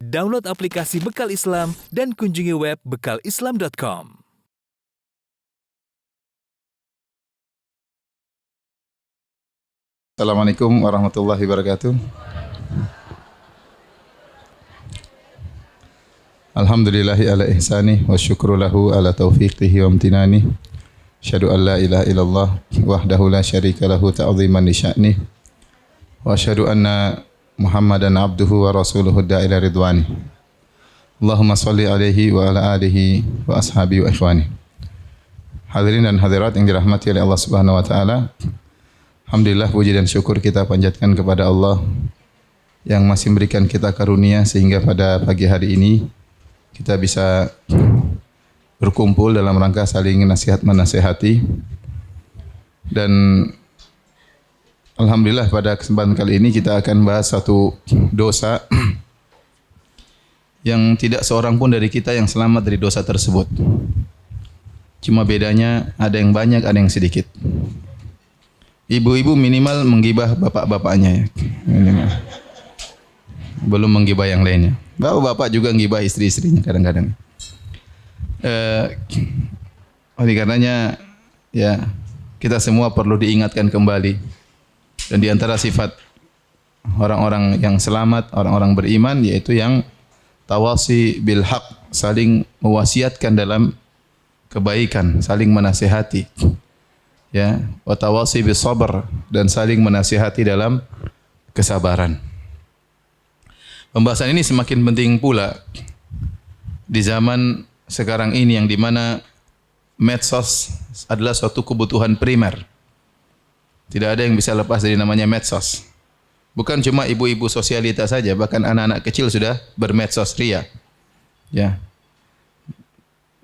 Download aplikasi Bekal Islam dan kunjungi web bekalislam.com. Assalamualaikum warahmatullahi wabarakatuh. Alhamdulillahi ala ihsani wa syukru lahu ala taufiqihi wa amtinani. Asyhadu an la ilaha illallah wahdahu la syarika lahu ta'ziman li sya'ni. Wa asyhadu anna Muhammadan abduhu wa rasuluhu da'ila ridwani. Allahumma salli alaihi wa ala alihi wa ashabihi wa ikhwani. Hadirin dan hadirat yang dirahmati oleh Allah Subhanahu wa taala. Alhamdulillah, puji dan syukur kita panjatkan kepada Allah yang masih memberikan kita karunia sehingga pada pagi hari ini kita bisa berkumpul dalam rangka saling nasihat menasihati. Dan alhamdulillah pada kesempatan kali ini kita akan bahas satu dosa yang tidak seorang pun dari kita yang selamat dari dosa tersebut. Cuma bedanya ada yang banyak, ada yang sedikit. Ibu-ibu minimal menggibah bapak-bapaknya ya. Minimal. Belum menggibah yang lainnya. Bapak-bapak juga menggibah istri-istrinya kadang-kadang. Oleh karenanya ya kita semua perlu diingatkan kembali. Dan di antara sifat orang-orang yang selamat, orang-orang beriman, yaitu yang tawasi bil haq, saling mewasiatkan dalam kebaikan, saling menasihati. Ya, wa tawasi bis sabr, dan saling menasihati dalam kesabaran. Pembahasan ini semakin penting pula di zaman sekarang ini yang dimana medsos adalah suatu kebutuhan primer. Tidak ada yang bisa lepas dari namanya medsos. Bukan cuma ibu-ibu sosialita saja, bahkan anak-anak kecil sudah bermedsos ria. Ya.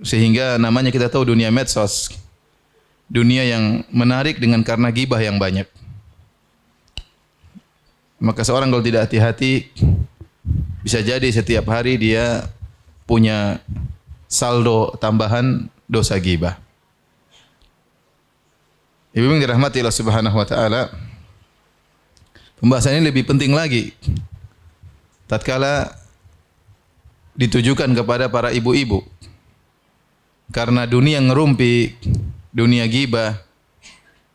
Sehingga namanya kita tahu dunia medsos, dunia yang menarik dengan karena gibah yang banyak. Maka seorang kalau tidak hati-hati, bisa jadi setiap hari dia punya saldo tambahan dosa gibah. Ibu yang dirahmati Allah Subhanahu wa taala, pembahasan ini lebih penting lagi tatkala ditujukan kepada para ibu-ibu. Karena dunia ngerumpi, dunia gibah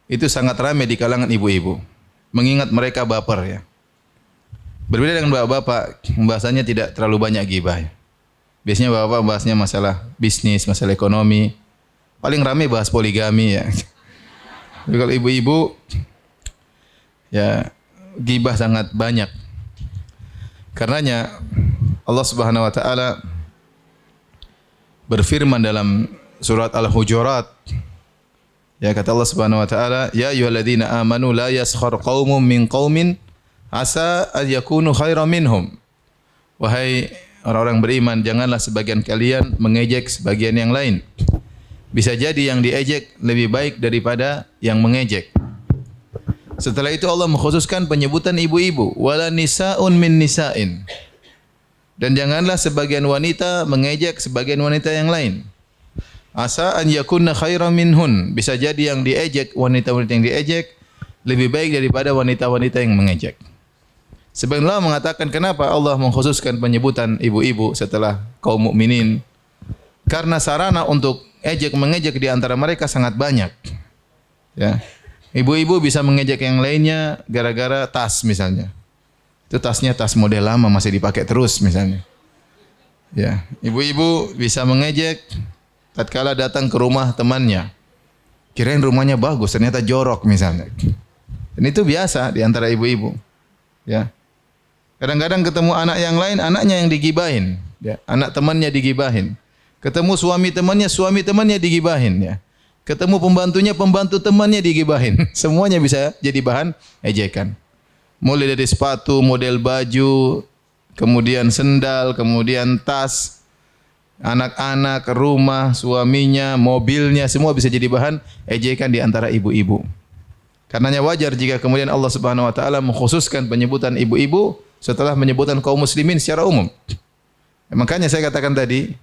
itu sangat ramai di kalangan ibu-ibu. Mengingat mereka baper ya. Berbeda dengan bapak-bapak, pembahasannya tidak terlalu banyak gibah. Biasanya bapak bahasnya masalah bisnis, masalah ekonomi. Paling ramai bahas poligami ya. Tapi kalau ibu-ibu ya gibah sangat banyak. Karenanya Allah Subhanahu wa taala berfirman dalam surat Al-Hujurat. Ya, kata Allah Subhanahu wa taala, ya ayyuhalladzina amanu la yaskhar qaumun min qaumin asa an yakunu khairan minhum. Wahai orang-orang beriman, janganlah sebagian kalian mengejek sebagian yang lain. Bisa jadi yang diejek lebih baik daripada yang mengejek. Setelah itu Allah mengkhususkan penyebutan ibu-ibu, wala nisaun min nisain. Dan janganlah sebagian wanita mengejek sebagian wanita yang lain. Asa an yakunna khairan minhun. Bisa jadi yang diejek, wanita-wanita yang diejek lebih baik daripada wanita-wanita yang mengejek. Sebagian ulama mengatakan kenapa Allah mengkhususkan penyebutan ibu-ibu setelah kaum mukminin? Karena sarana untuk ejek mengejek di antara mereka sangat banyak. Ya. Ibu-ibu bisa mengejek yang lainnya gara-gara tas misalnya. Itu tasnya tas model lama masih dipakai terus misalnya. Ya, ibu-ibu bisa mengejek tatkala datang ke rumah temannya. Kirain rumahnya bagus, ternyata jorok misalnya. Dan itu biasa di antara ibu-ibu. Ya. Kadang-kadang ketemu anak yang lain, anaknya yang digibahin, ya. Anak temannya digibahin. Ketemu suami temannya digibahin ya. Ketemu pembantu temannya digibahin. Semuanya bisa jadi bahan ejekan. Mulai dari sepatu, model baju, kemudian sendal, kemudian tas, anak-anak, rumah, suaminya, mobilnya, semua bisa jadi bahan ejekan di antara ibu-ibu. Karenanya wajar jika kemudian Allah Subhanahu wa taala mengkhususkan penyebutan ibu-ibu setelah menyebutkan kaum muslimin secara umum. Makanya saya katakan tadi,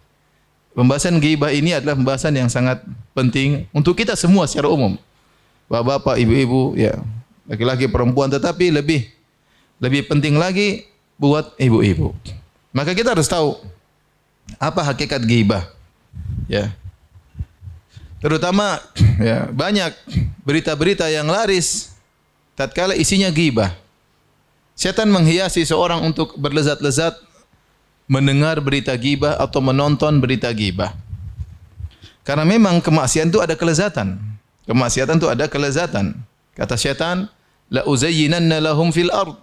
pembahasan ghibah ini adalah pembahasan yang sangat penting untuk kita semua secara umum. Bapak-bapak, ibu-ibu, ya, laki-laki, perempuan, tetapi lebih penting lagi buat ibu-ibu. Maka kita harus tahu apa hakikat ghibah. Ya. Terutama ya, banyak berita-berita yang laris tatkala isinya ghibah. Setan menghiasi seorang untuk berlezat-lezat mendengar berita ghibah atau menonton berita ghibah. Karena memang kemaksiatan itu ada kelezatan. Kemaksiatan itu ada kelezatan. Kata setan, la uzayyinanna lahum fil ard.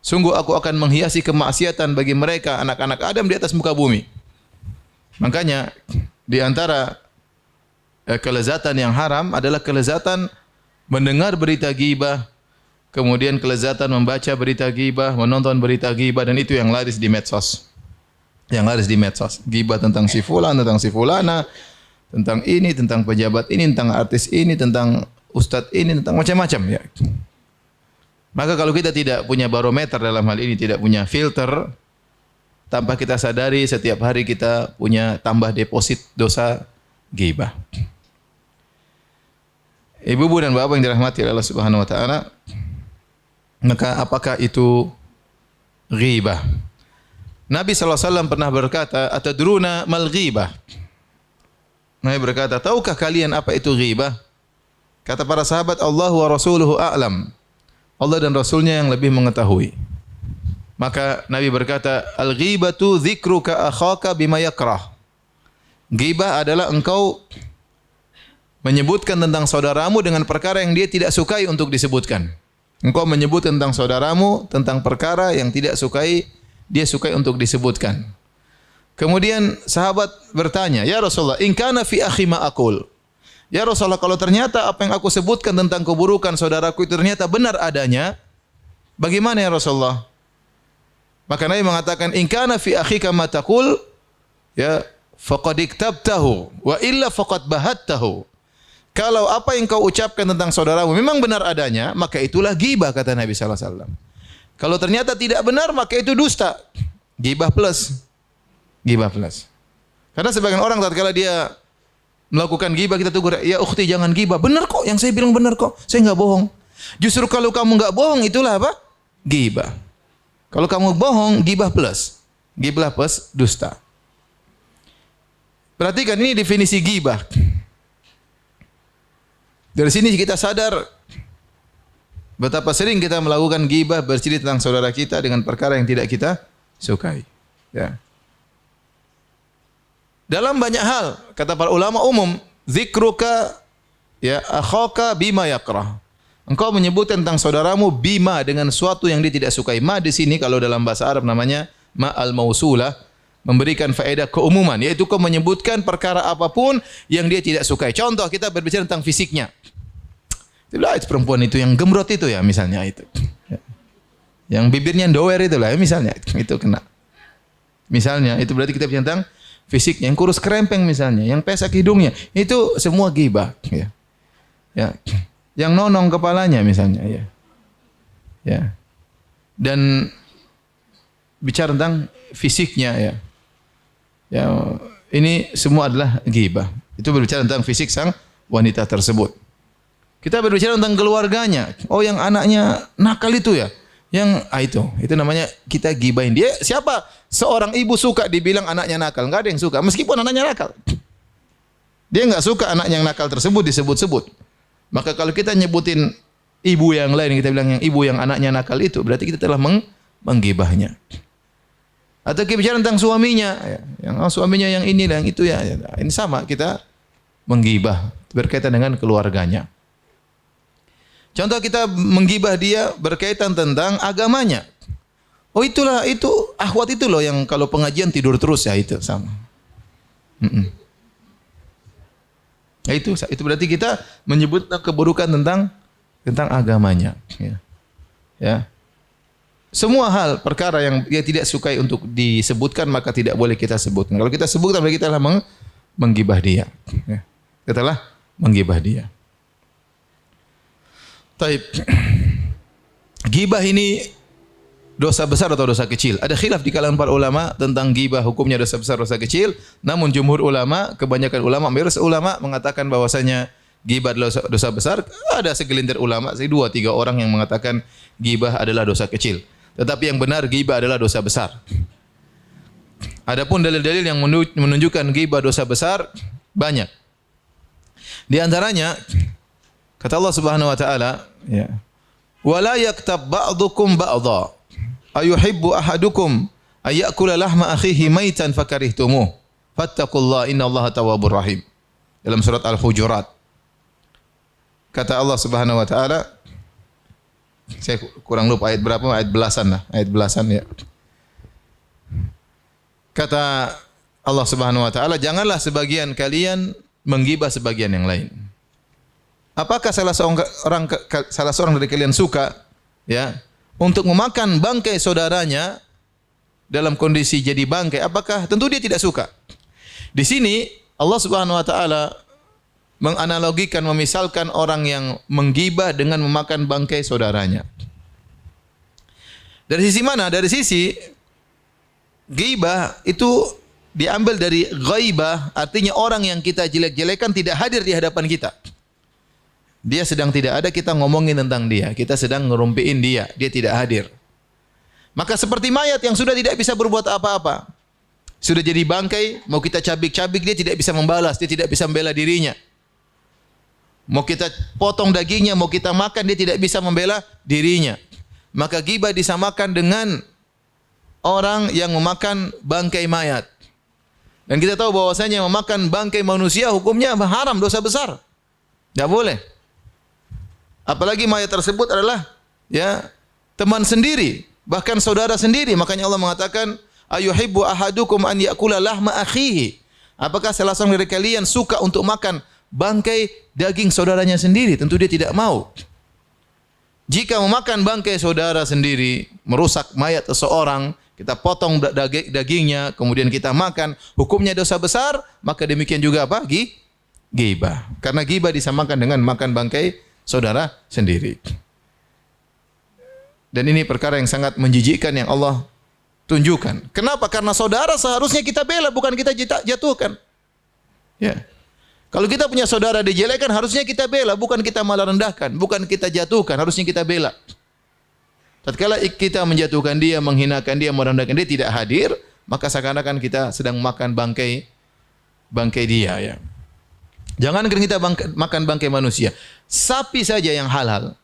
Sungguh aku akan menghiasi kemaksiatan bagi mereka anak-anak Adam di atas muka bumi. Makanya di antara kelezatan yang haram adalah kelezatan mendengar berita ghibah, kemudian kelezatan membaca berita ghibah, menonton berita ghibah, dan itu yang laris di medsos. Yang laris di medsos. Ghibah tentang si fulan, tentang si fulana, tentang ini, tentang pejabat ini, tentang artis ini, tentang ustadz ini, tentang macam-macam ya. Maka kalau kita tidak punya barometer dalam hal ini, tidak punya filter, tanpa kita sadari setiap hari kita punya tambah deposit dosa ghibah. Ibu-ibu dan bapak yang dirahmati oleh Allah Subhanahu wa taala, maka apakah itu ghibah? Nabi SAW pernah berkata, "Atadruna mal ghibah?" Nabi berkata, "Tahukah kalian apa itu ghibah?" Kata para sahabat, "Allah wa rasuluhu a'lam." Allah dan Rasulnya yang lebih mengetahui. Maka Nabi berkata, "Al-ghibatu dzikruka akhaka bima yakrah." Ghibah adalah engkau menyebutkan tentang saudaramu dengan perkara yang dia tidak sukai untuk disebutkan. Engkau menyebut tentang saudaramu tentang perkara yang tidak sukai, dia sukai untuk disebutkan. Kemudian sahabat bertanya, "Ya Rasulullah, in kana fi akhi ma aqul." Ya Rasulullah, kalau ternyata apa yang aku sebutkan tentang keburukan saudaraku itu ternyata benar adanya, bagaimana ya Rasulullah? Maka Nabi mengatakan, "In kana fi akhika ma taqul, ya faqad iktabtahu wa illa faqad bahattahu." Kalau apa yang kau ucapkan tentang saudaramu memang benar adanya, maka itulah ghibah, kata Nabi sallallahu alaihi wasallam. Kalau ternyata tidak benar, maka itu dusta. Ghibah plus. Ghibah plus. Karena sebagian orang tatkala dia melakukan ghibah, kita tegur, "Ya ukhti, jangan ghibah." Benar kok, yang saya bilang benar kok. Saya enggak bohong. Justru kalau kamu enggak bohong, itulah apa? Ghibah. Kalau kamu bohong, ghibah plus. Ghibah plus dusta. Perhatikan, ini definisi ghibah. Dari sini kita sadar betapa sering kita melakukan ghibah, bercerita tentang saudara kita dengan perkara yang tidak kita sukai. Ya. Dalam banyak hal, kata para ulama umum, zikruka ya akhaka bima yakrah. Engkau menyebut tentang saudaramu bima dengan suatu yang dia tidak sukai. Ma di sini kalau dalam bahasa Arab namanya ma al-mausulah, memberikan faedah keumuman, yaitu kau menyebutkan perkara apapun yang dia tidak sukai. Contoh, kita berbicara tentang fisiknya. Itulah itu perempuan itu yang gemrot itu ya, misalnya itu. Yang bibirnya doer itulah ya, misalnya itu kena. Misalnya itu berarti kita bicara tentang fisiknya, yang kurus kerempeng misalnya, yang pesek hidungnya, itu semua ghibah ya. Ya. Yang nonong kepalanya misalnya ya. Ya. Dan bicara tentang fisiknya ya. Ya, ini semua adalah ghibah. Itu berbicara tentang fisik sang wanita tersebut. Kita berbicara tentang keluarganya. Oh, yang anaknya nakal itu ya. Yang itu namanya kita gibahin dia. Siapa seorang ibu suka dibilang anaknya nakal? Enggak ada yang suka, meskipun anaknya nakal. Dia enggak suka anak yang nakal tersebut disebut-sebut. Maka kalau kita nyebutin ibu yang lain, kita bilang yang ibu yang anaknya nakal itu, berarti kita telah menggibahnya. Atau kita bicara tentang suaminya, ya. Yang suaminya yang inilah, yang itu ya. Ini sama, kita menggibah berkaitan dengan keluarganya. Contoh, kita menggibah dia berkaitan tentang agamanya. Oh, itulah, itu akhwat itu loh yang kalau pengajian tidur terus ya, itu sama. Ya, itu berarti kita menyebut keburukan tentang agamanya. Ya. Ya. Semua hal perkara yang dia tidak sukai untuk disebutkan maka tidak boleh kita sebutkan. Kalau kita sebutkan berarti kita telah menggibah dia. Ya. Kita telah menggibah dia. Taib. Gibah ini dosa besar atau dosa kecil? Ada khilaf di kalangan para ulama tentang gibah, hukumnya dosa besar, dosa kecil. Namun jumhur ulama, kebanyakan ulama, mayoritas ulama mengatakan bahwasanya gibah adalah dosa besar. Ada segelintir ulama, 2-3 orang yang mengatakan gibah adalah dosa kecil. Tetapi yang benar gibah adalah dosa besar. Adapun dalil-dalil yang menunjukkan ghibah dosa besar banyak. Di antaranya kata Allah Subhanahu wa taala, ya. Wala yaktab ba'dukum ba'dha. Ayuhibbu ahadukum ayyakula lahma akhihi maitan fakarihtumuh. Fattaqullaha innallaha tawwabur rahim. Dalam surat Al-Hujurat. Kata Allah Subhanahu wa taala, saya kurang lupa ayat berapa, ayat belasan ya. Kata Allah Subhanahu wa taala, janganlah sebagian kalian menggibah sebagian yang lain. Apakah salah seorang dari kalian suka ya untuk memakan bangkai saudaranya dalam kondisi jadi bangkai? Apakah tentu dia tidak suka. Di sini Allah Subhanahu wa taala menganalogikan, memisalkan orang yang menggibah dengan memakan bangkai saudaranya. Dari sisi mana? Dari sisi ghibah itu diambil dari ghaibah, artinya orang yang kita jelek-jelekan tidak hadir di hadapan kita. Dia sedang tidak ada, kita ngomongin tentang dia. Kita sedang ngerumpiin dia, dia tidak hadir. Maka seperti mayat yang sudah tidak bisa berbuat apa-apa. Sudah jadi bangkai, mau kita cabik-cabik, dia tidak bisa membalas, dia tidak bisa membela dirinya. Mau kita potong dagingnya, mau kita makan, dia tidak bisa membela dirinya. Maka ghibah disamakan dengan orang yang memakan bangkai mayat. Dan kita tahu bahwasanya memakan bangkai manusia hukumnya haram, dosa besar. Tidak boleh. Apalagi mayat tersebut adalah ya teman sendiri, bahkan saudara sendiri. Makanya Allah mengatakan, ayuhibbu ahadukum an yakula lahma akhihi. Apakah salah seorang dari kalian suka untuk makan bangkai daging saudaranya sendiri? Tentu dia tidak mau. Jika memakan bangkai saudara sendiri, merusak mayat seseorang, kita potong dagingnya, kemudian kita makan, hukumnya dosa besar, maka demikian juga apa? Ghibah. Karena ghibah disamakan dengan makan bangkai saudara sendiri. Dan ini perkara yang sangat menjijikkan yang Allah tunjukkan. Kenapa? Karena saudara seharusnya kita bela, bukan kita jatuhkan. Ya. Kalau kita punya saudara dijelekan, harusnya kita bela, bukan kita malah rendahkan, bukan kita jatuhkan, harusnya kita bela. Tatkala kita menjatuhkan dia, menghinakan dia, merendahkan dia, tidak hadir, maka seakan-akan kita sedang makan bangkai dia ya. Jangan kita makan bangkai manusia. Sapi saja yang halal.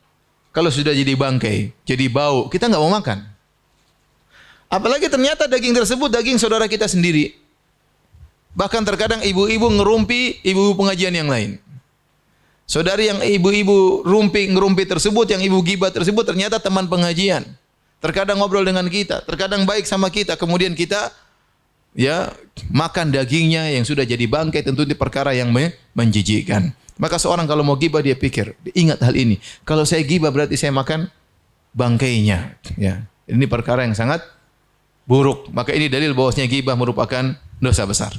Kalau sudah jadi bangkai, jadi bau, kita enggak mau makan. Apalagi ternyata daging tersebut daging saudara kita sendiri. Bahkan terkadang ibu-ibu ngerumpi ibu-ibu pengajian yang lain. Saudari yang ibu-ibu ngerumpi tersebut, yang ibu ghibah tersebut ternyata teman pengajian. Terkadang ngobrol dengan kita, terkadang baik sama kita, kemudian kita ya makan dagingnya yang sudah jadi bangkai, tentu ini perkara yang menjijikkan. Maka seorang kalau mau ghibah dia pikir, ingat hal ini. Kalau saya ghibah berarti saya makan bangkainya. Ya, ini perkara yang sangat buruk. Maka ini dalil bahwasanya ghibah merupakan dosa besar.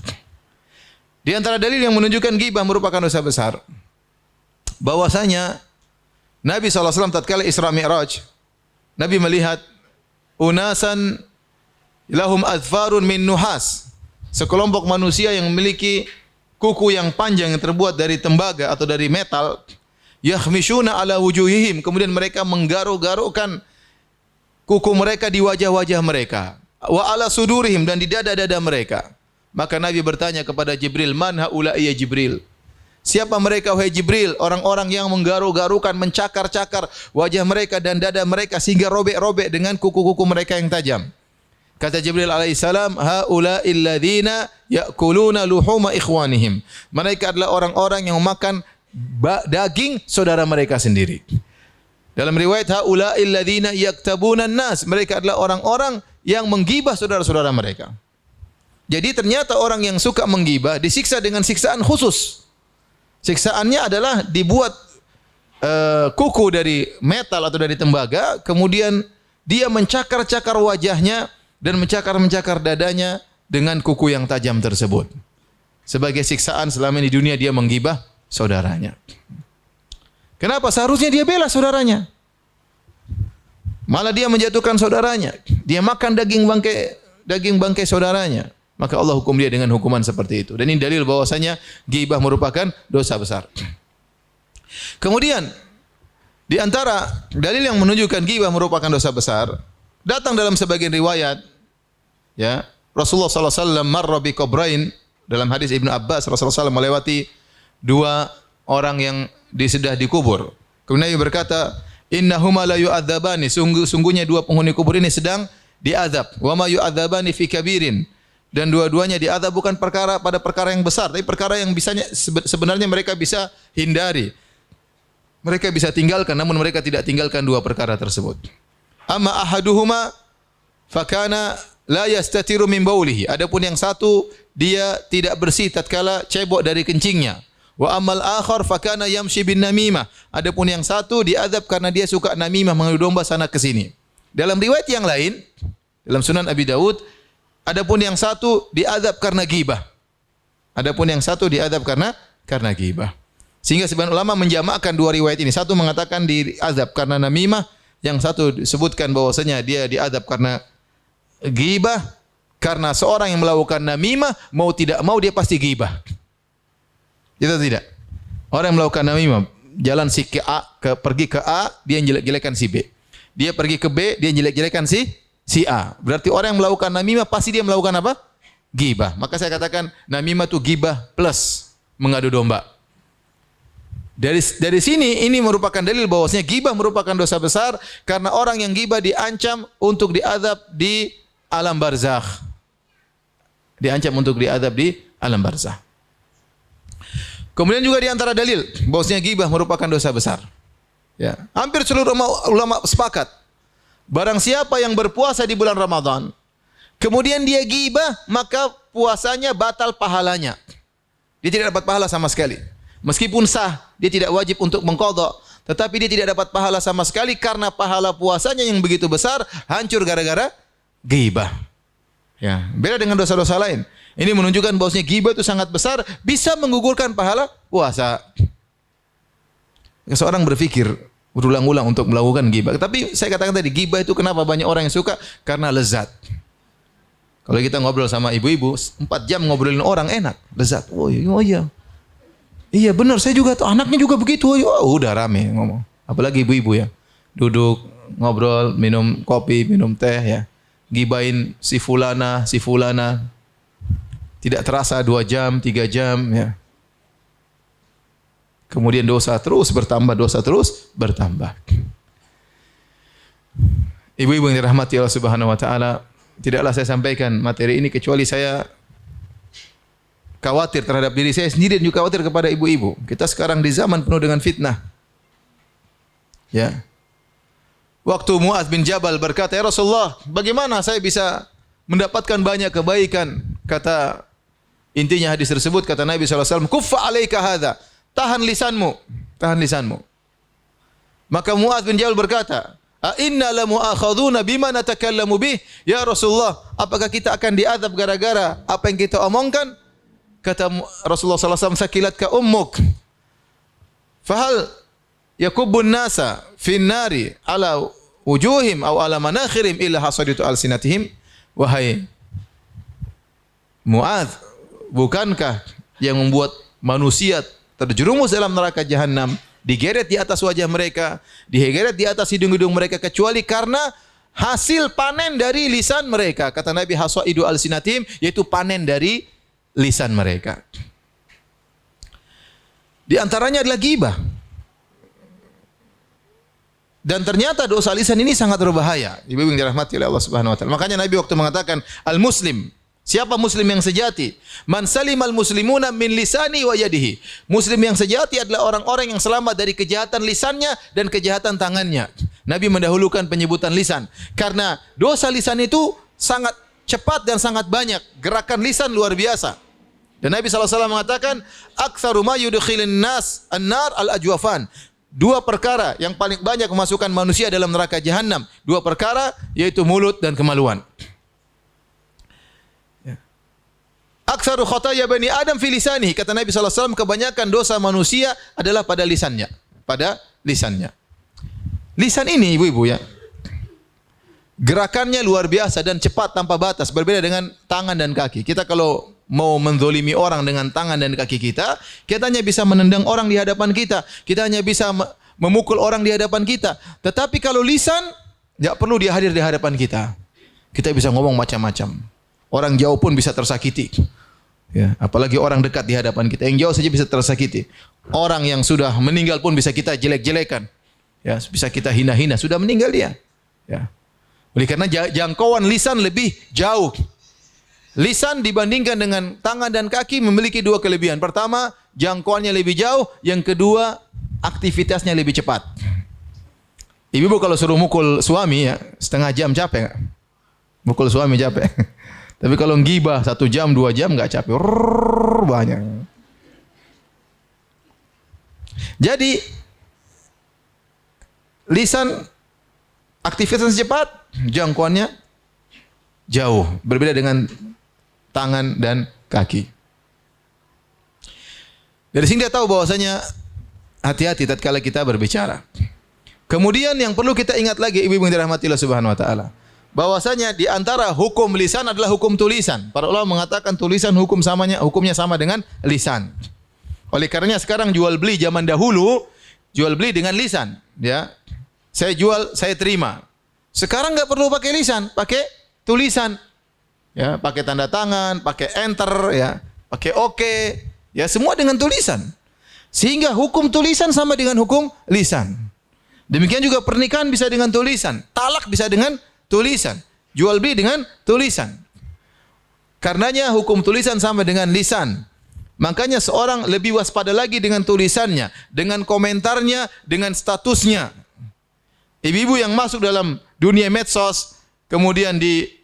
Di antara dalil yang menunjukkan ghibah merupakan dosa besar, bahwasanya Nabi SAW tatkala Isra Mi'raj, Nabi melihat unasan lahum adfarun min nuhas, sekelompok manusia yang memiliki kuku yang panjang yang terbuat dari tembaga atau dari metal, yakhmishuna ala wujuhihim, kemudian mereka menggaruk-garukkan kuku mereka di wajah-wajah mereka, wa ala sudurihim, dan di dada-dada mereka. Maka Nabi bertanya kepada Jibril, man haula'i ya Jibril? Siapa mereka wahai Jibril? Orang-orang yang menggaruk-garukan, mencakar-cakar wajah mereka dan dada mereka sehingga robek-robek dengan kuku-kuku mereka yang tajam. Kata Jibril alaihissalam, haula'il ladzina ya'kuluna luhuma ikhwanihim. Mereka adalah orang-orang yang memakan daging saudara mereka sendiri. Dalam riwayat haula'il ladzina yaktabuna nas, mereka adalah orang-orang yang menggibah saudara-saudara mereka. Jadi ternyata orang yang suka menggibah disiksa dengan siksaan khusus. Siksaannya adalah dibuat kuku dari metal atau dari tembaga, kemudian dia mencakar-cakar wajahnya dan mencakar-mencakar dadanya dengan kuku yang tajam tersebut. Sebagai siksaan selama di dunia dia menggibah saudaranya. Kenapa? Seharusnya dia bela saudaranya. Malah dia menjatuhkan saudaranya. Dia makan daging bangkai saudaranya. Maka Allah hukum dia dengan hukuman seperti itu. Dan ini dalil bahwasanya ghibah merupakan dosa besar. Kemudian di antara dalil yang menunjukkan ghibah merupakan dosa besar, datang dalam sebagian riwayat ya, Rasulullah sallallahu alaihi wasallam marra bi qabrain, dalam hadis Ibnu Abbas Rasulullah SAW melewati dua orang yang sudah dikubur. Kemudian Nabi berkata, innahuma la yu'adzabani, sungguhnya dua penghuni kubur ini sedang diazab. Wa ma yu'adzabani fi kabirin, dan dua-duanya diazab bukan pada perkara yang besar, tapi perkara yang sebenarnya mereka bisa hindari. Mereka bisa tinggalkan, namun mereka tidak tinggalkan dua perkara tersebut. Amma ahaduhuma fakana la yastatiru min baulihi. Adapun yang satu, dia tidak bersih tatkala cebok dari kencingnya. Wa amal akhar fakana yamshi bin namimah. Adapun yang satu diazab karena dia suka namimah, mengadu domba sana ke sini. Dalam riwayat yang lain, dalam Sunan Abi Daud, adapun yang satu diazab karena ghibah. Adapun yang satu diazab karena ghibah. Sehingga sebagian ulama menjamakkan dua riwayat ini. Satu mengatakan diazab karena namimah, yang satu disebutkan bahwasanya dia diazab karena ghibah, karena seorang yang melakukan namimah mau tidak mau dia pasti ghibah. Itu tidak. Orang yang melakukan namimah, jalan si ke A, pergi ke A, dia jelek-jelekan si B. Dia pergi ke B, dia jelek-jelekan si A. Berarti orang yang melakukan namimah pasti dia melakukan apa? Ghibah. Maka saya katakan namimah itu ghibah plus mengadu domba. Dari sini ini merupakan dalil bahwasanya ghibah merupakan dosa besar, karena orang yang ghibah diancam untuk diazab di alam barzakh. Diancam untuk diazab di alam barzakh. Kemudian juga di antara dalil bahwasanya ghibah merupakan dosa besar. Ya, hampir seluruh ulama sepakat. Barang siapa yang berpuasa di bulan Ramadan, kemudian dia ghibah, maka puasanya batal pahalanya. Dia tidak dapat pahala sama sekali. Meskipun sah, dia tidak wajib untuk mengqadha, tetapi dia tidak dapat pahala sama sekali karena pahala puasanya yang begitu besar hancur gara-gara ghibah. Ya, beda dengan dosa-dosa lain. Ini menunjukkan bahwasanya ghibah itu sangat besar, bisa menggugurkan pahala puasa. Seorang berpikir berulang-ulang untuk melakukan ghibah. Tapi saya katakan tadi, ghibah itu kenapa banyak orang yang suka? Karena lezat. Kalau kita ngobrol sama ibu-ibu, 4 jam ngobrolin orang enak, lezat. Oh iya. Iya benar, saya juga tuh, anaknya juga begitu. Oh, udah rame ngomong. Apalagi ibu-ibu ya. Duduk, ngobrol, minum kopi, minum teh ya. Gibain si fulana. Tidak terasa 2 jam, 3 jam ya. Kemudian dosa terus bertambah. Ibu-ibu yang dirahmati Allah Subhanahu wa taala, tidaklah saya sampaikan materi ini kecuali saya khawatir terhadap diri saya sendiri dan juga khawatir kepada ibu-ibu. Kita sekarang di zaman penuh dengan fitnah. Ya. Waktu Mu'adz bin Jabal berkata, "Ya Rasulullah, bagaimana saya bisa mendapatkan banyak kebaikan?" Kata intinya hadis tersebut, kata Nabi SAW, "Kuffa alaika hadza." Tahan lisanmu. Maka Mu'adz bin Jabal berkata, "A inna la mu'akhaduna bima natakallamu bih?" Ya Rasulullah, apakah kita akan diazab gara-gara apa yang kita omongkan? Kata Rasulullah SAW, "Sakilatka ummuk. Fahal yakubbun nasa fin nari ala wujuhim aw ala manakhirim illa hasaditu alsinatihim." Wahai Mu'adz, bukankah yang membuat manusia terjerumus dalam neraka jahanam, digeret di atas wajah mereka, digeret di atas hidung-hidung mereka, kecuali karena hasil panen dari lisan mereka. Kata Nabi, hasaidu alsinatihim, yaitu panen dari lisan mereka. Di antaranya adalah ghibah. Dan ternyata dosa lisan ini sangat berbahaya. Ibu-ibu yang dirahmati oleh Allah Subhanahu wa taala. Makanya Nabi waktu mengatakan al-muslim, siapa muslim yang sejati? Man salimal muslimuna min lisani wa yadihi. Muslim yang sejati adalah orang-orang yang selamat dari kejahatan lisannya dan kejahatan tangannya. Nabi mendahulukan penyebutan lisan karena dosa lisan itu sangat cepat dan sangat banyak. Gerakan lisan luar biasa. Dan Nabi SAW mengatakan, "Aktsaru ma yudkhilun nas an-nar al-ajwafan." 2 perkara yang paling banyak memasukkan manusia dalam neraka jahanam. 2 perkara yaitu mulut dan kemaluan. Aktsaru khataya bani Adam fi lisanihi. Kata Nabi SAW, kebanyakan dosa manusia adalah pada lisannya. Lisan ini ibu-ibu ya, gerakannya luar biasa dan cepat tanpa batas. Berbeda dengan tangan dan kaki. Kita kalau mau menzolimi orang dengan tangan dan kaki kita hanya bisa menendang orang di hadapan kita. Kita hanya bisa memukul orang di hadapan kita. Tetapi kalau lisan, tidak perlu dia hadir di hadapan kita. Kita bisa ngomong macam-macam. Orang jauh pun bisa tersakiti. Ya, apalagi orang dekat di hadapan kita. Yang jauh saja bisa tersakiti. Orang yang sudah meninggal pun bisa kita jelek-jelekan. Ya, bisa kita hina-hina. Sudah meninggal dia. Ya. Oleh karena jangkauan lisan lebih jauh. Lisan dibandingkan dengan tangan dan kaki memiliki dua kelebihan. Pertama, jangkauannya lebih jauh. Yang kedua, aktivitasnya lebih cepat. Ibu kalau suruh mukul suami ya, setengah jam capek nggak? Mukul suami capek. Tapi kalau ngibah 1 jam, 2 jam nggak capek. Banyak. Jadi lisan aktivitas cepat, jangkauannya jauh. Berbeda dengan tangan dan kaki. Dari sini dia tahu bahwasanya hati-hati tatkala kita berbicara. Kemudian yang perlu kita ingat lagi ibu-ibu yang dirahmati Allah Subhanahu wa taala, bahwasanya di antara hukum lisan adalah hukum tulisan. Para ulama mengatakan tulisan hukumnya sama dengan lisan. Oleh karenanya sekarang jual beli zaman dahulu jual beli dengan lisan, ya. Saya jual, saya terima. Sekarang enggak perlu pakai lisan, pakai tulisan. Ya, pakai tanda tangan, pakai enter, ya, pakai oke, ya semua dengan tulisan. Sehingga hukum tulisan sama dengan hukum lisan. Demikian juga pernikahan bisa dengan tulisan, talak bisa dengan tulisan, jual beli dengan tulisan. Karenanya hukum tulisan sama dengan lisan. Makanya seorang lebih waspada lagi dengan tulisannya, dengan komentarnya, dengan statusnya. Ibu-ibu yang masuk dalam dunia medsos, kemudian di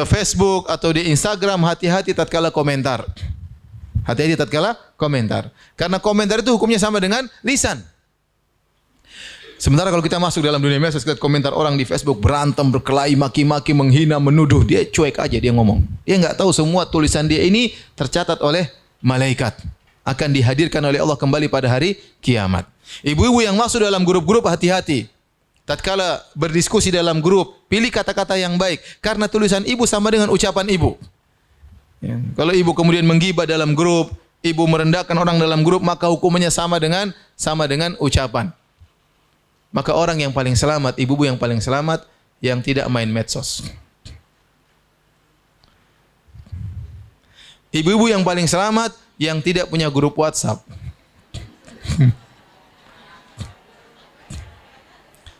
Facebook atau di Instagram, hati-hati tatkala komentar. Hati-hati tatkala komentar. Karena komentar itu hukumnya sama dengan lisan. Sementara kalau kita masuk dalam dunia medsos, lihat komentar orang di Facebook berantem, berkelahi, maki-maki, menghina, menuduh, dia cuek aja dia ngomong. Dia enggak tahu semua tulisan dia ini tercatat oleh malaikat, akan dihadirkan oleh Allah kembali pada hari kiamat. Ibu-ibu yang masuk dalam grup-grup, hati-hati. Tatkala berdiskusi dalam grup, pilih kata-kata yang baik karena tulisan ibu sama dengan ucapan ibu. Ya. Kalau ibu kemudian menggibah dalam grup, ibu merendahkan orang dalam grup, maka hukumannya sama dengan ucapan. Maka orang yang paling selamat, ibu-ibu yang paling selamat, yang tidak main medsos. Ibu-ibu yang paling selamat, yang tidak punya grup WhatsApp.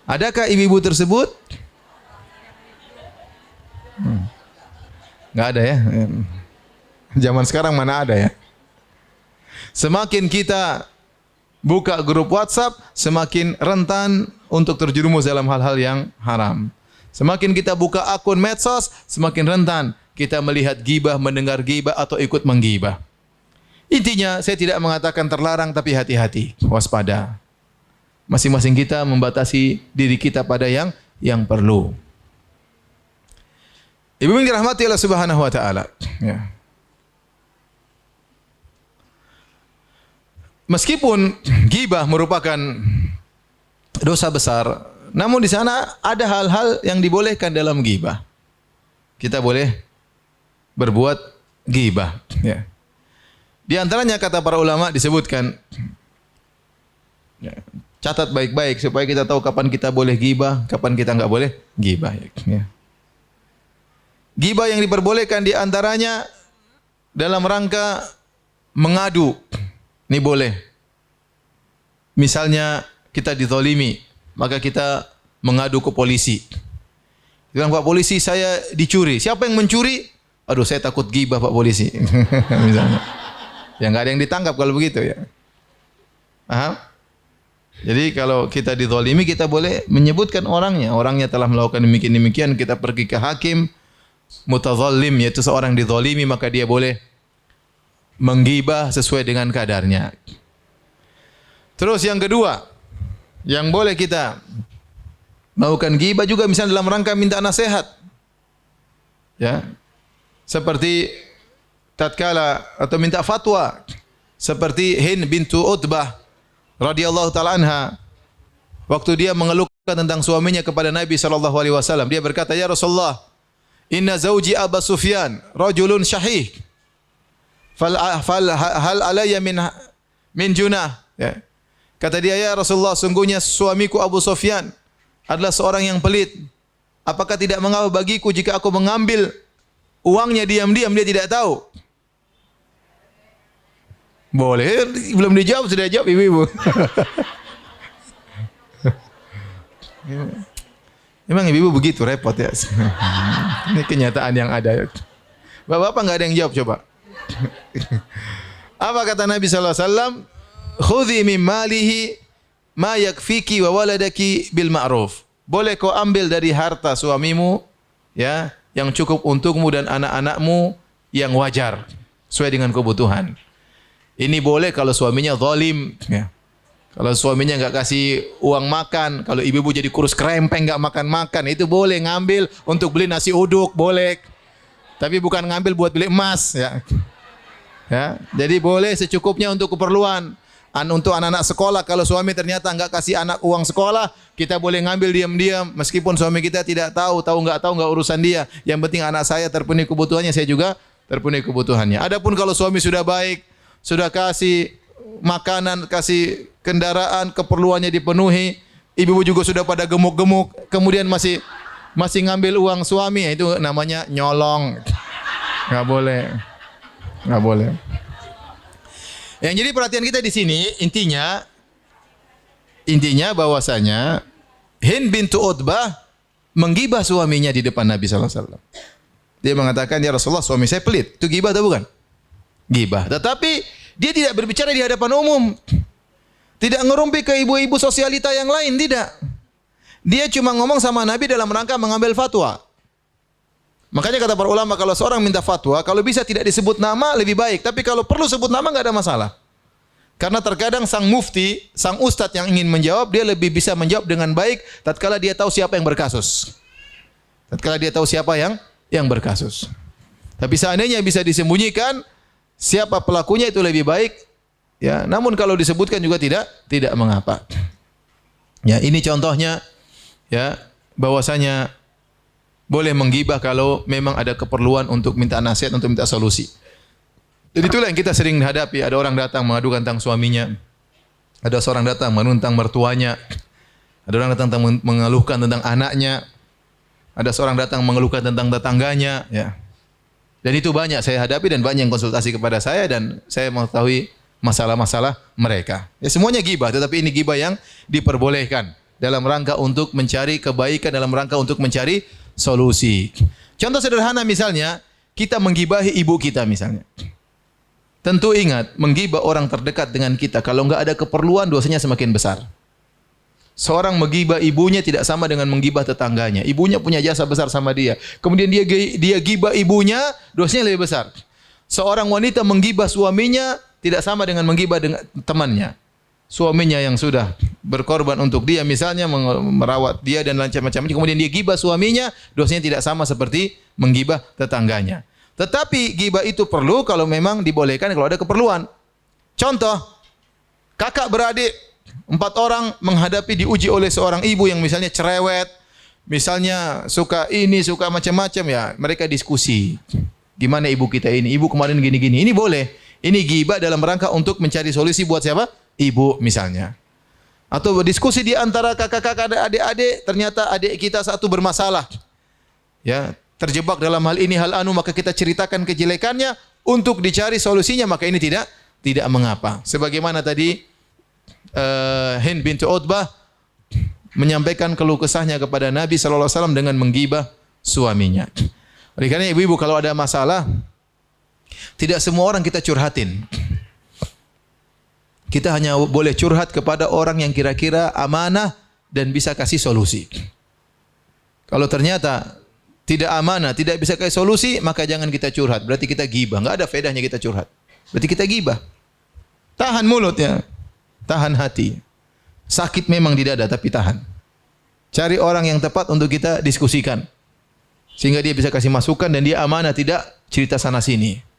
Adakah ibu-ibu tersebut? Nggak ada ya. Zaman sekarang mana ada ya. Semakin kita buka grup WhatsApp, semakin rentan untuk terjerumus dalam hal-hal yang haram. Semakin kita buka akun medsos, semakin rentan kita melihat gibah, mendengar gibah, atau ikut menggibah. Intinya, saya tidak mengatakan terlarang, tapi hati-hati, waspada. Masing-masing kita membatasi diri kita pada yang perlu. Ibu yang dirahmati Allah Subhanahu wa taala. Ya. Meskipun gibah merupakan dosa besar, namun di sana ada hal-hal yang dibolehkan dalam gibah. Kita boleh berbuat gibah. Ya. Di antaranya kata para ulama disebutkan, ya, catat baik-baik supaya kita tahu kapan kita boleh gibah, kapan kita enggak boleh gibah. Ya. Gibah yang diperbolehkan di antaranya dalam rangka mengadu. Ini boleh. Misalnya kita dizalimi, maka kita mengadu ke polisi. Bilang, Pak Polisi, saya dicuri. Siapa yang mencuri? Aduh, saya takut gibah Pak Polisi. Misalnya. Ya nggak ada yang ditangkap kalau begitu ya. Paham? Jadi kalau kita dizalimi, kita boleh menyebutkan orangnya. Orangnya telah melakukan demikian-demikian, kita pergi ke hakim mutazallim, yaitu seorang dizalimi, maka dia boleh menggibah sesuai dengan kadarnya. Terus yang kedua, yang boleh kita melakukan gibah juga misalnya dalam rangka minta nasihat. Ya. Seperti tatkala atau minta fatwa, seperti Hind bintu Utbah radhiyallahu taala anha, waktu dia mengeluhkan tentang suaminya kepada Nabi sallallahu alaihi wasallam, dia berkata, "Ya Rasulullah, inna zawji Abu Sufyan rajulun syahih. Hal alayya min junah." Ya. Kata dia, "Ya Rasulullah, sungguhnya suamiku Abu Sufyan adalah seorang yang pelit. Apakah tidak mengapa bagiku jika aku mengambil uangnya diam-diam dia tidak tahu. Boleh, belum dijawab sudah jawab ibu-ibu. Memang ibu-ibu begitu repot ya. Ini kenyataan yang ada. Bapak-bapak nggak ada yang jawab coba. Apa kata Nabi sallallahu alaihi wasallam? Khudhi min malihi ma yakfiki wa waladaki bil ma'ruf. Boleh kau ambil dari harta suamimu ya yang cukup untukmu dan anak-anakmu yang wajar sesuai dengan kebutuhan. Ini boleh kalau suaminya zalim ya. Kalau suaminya enggak kasih uang makan, kalau ibu-ibu jadi kurus krempeng enggak makan-makan, itu boleh ngambil untuk beli nasi uduk, boleh. Tapi bukan ngambil buat beli emas ya. Ya, jadi boleh secukupnya untuk keperluan. Untuk anak-anak sekolah, kalau suami ternyata enggak kasih anak uang sekolah, kita boleh ngambil diam-diam meskipun suami kita tidak tahu enggak urusan dia. Yang penting anak saya terpenuhi kebutuhannya, saya juga terpenuhi kebutuhannya. Adapun kalau suami sudah baik, sudah kasih makanan, kasih kendaraan, keperluannya dipenuhi, ibu juga sudah pada gemuk-gemuk, kemudian masih ngambil uang suami, itu namanya nyolong. Enggak boleh. Enggak boleh. Yang jadi perhatian kita di sini intinya bahwasanya Hind bintu Utbah menggibah suaminya di depan Nabi sallallahu alaihi wasallam. Dia mengatakan, "Ya Rasulullah, suami saya pelit." Itu gibah atau bukan? Gibah. Tetapi dia tidak berbicara di hadapan umum. Tidak ngerumpi ke ibu-ibu sosialita yang lain, tidak. Dia cuma ngomong sama Nabi dalam rangka mengambil fatwa. Makanya kata para ulama, kalau seorang minta fatwa, kalau bisa tidak disebut nama lebih baik. Tapi kalau perlu sebut nama nggak ada masalah. Karena terkadang sang mufti, sang ustadz yang ingin menjawab, dia lebih bisa menjawab dengan baik tatkala dia tahu siapa yang berkasus. Tatkala dia tahu siapa yang berkasus. Tapi seandainya bisa disembunyikan siapa pelakunya, itu lebih baik. Ya, namun kalau disebutkan juga tidak mengapa. Ya, ini contohnya ya bahwasanya boleh menggibah kalau memang ada keperluan untuk minta nasihat, untuk minta solusi. Jadi itulah yang kita sering hadapi. Ada orang datang mengadukan tentang suaminya. Ada seorang datang menuntang mertuanya. Ada orang datang mengeluhkan tentang anaknya. Ada seorang datang mengeluhkan tentang tetangganya. Ya. Dan itu banyak saya hadapi dan banyak yang konsultasi kepada saya dan saya mengetahui masalah-masalah mereka. Ya, semuanya gibah, tetapi ini gibah yang diperbolehkan dalam rangka untuk mencari kebaikan, dalam rangka untuk mencari solusi. Contoh sederhana misalnya, kita menggibahi ibu kita misalnya. Tentu ingat, menggibah orang terdekat dengan kita, kalau enggak ada keperluan, dosanya semakin besar. Seorang menggibah ibunya tidak sama dengan menggibah tetangganya. Ibunya punya jasa besar sama dia. Kemudian dia gibah ibunya, dosanya lebih besar. Seorang wanita menggibah suaminya tidak sama dengan menggibah dengan temannya. Suaminya yang sudah berkorban untuk dia, misalnya merawat dia dan macam-macam, kemudian dia gibah suaminya, dosanya tidak sama seperti menggibah tetangganya. Tetapi gibah itu perlu kalau memang dibolehkan, kalau ada keperluan. Contoh, kakak beradik 4 orang menghadapi diuji oleh seorang ibu yang misalnya cerewet, misalnya suka ini, suka macam-macam, ya mereka diskusi. Gimana ibu kita ini? Ibu kemarin gini-gini. Ini boleh. Ini gibah dalam rangka untuk mencari solusi buat siapa? Ibu misalnya. Atau diskusi di antara kakak-kakak, adik-adik, ternyata adik kita satu bermasalah. Ya, terjebak dalam hal ini, hal anu, maka kita ceritakan kejelekannya untuk dicari solusinya, maka ini tidak mengapa. Sebagaimana tadi Hind bintu Utbah menyampaikan keluh kesahnya kepada Nabi sallallahu alaihi wasallam dengan menggibah suaminya. Oleh karena ibu-ibu kalau ada masalah, tidak semua orang kita curhatin. Kita hanya boleh curhat kepada orang yang kira-kira amanah dan bisa kasih solusi. Kalau ternyata tidak amanah, tidak bisa kasih solusi, maka jangan kita curhat. Berarti kita gibah. Enggak ada faedahnya kita curhat. Berarti kita gibah. Tahan mulutnya, tahan hati. Sakit memang di dada, tapi tahan. Cari orang yang tepat untuk kita diskusikan. Sehingga dia bisa kasih masukan dan dia amanah, tidak cerita sana sini.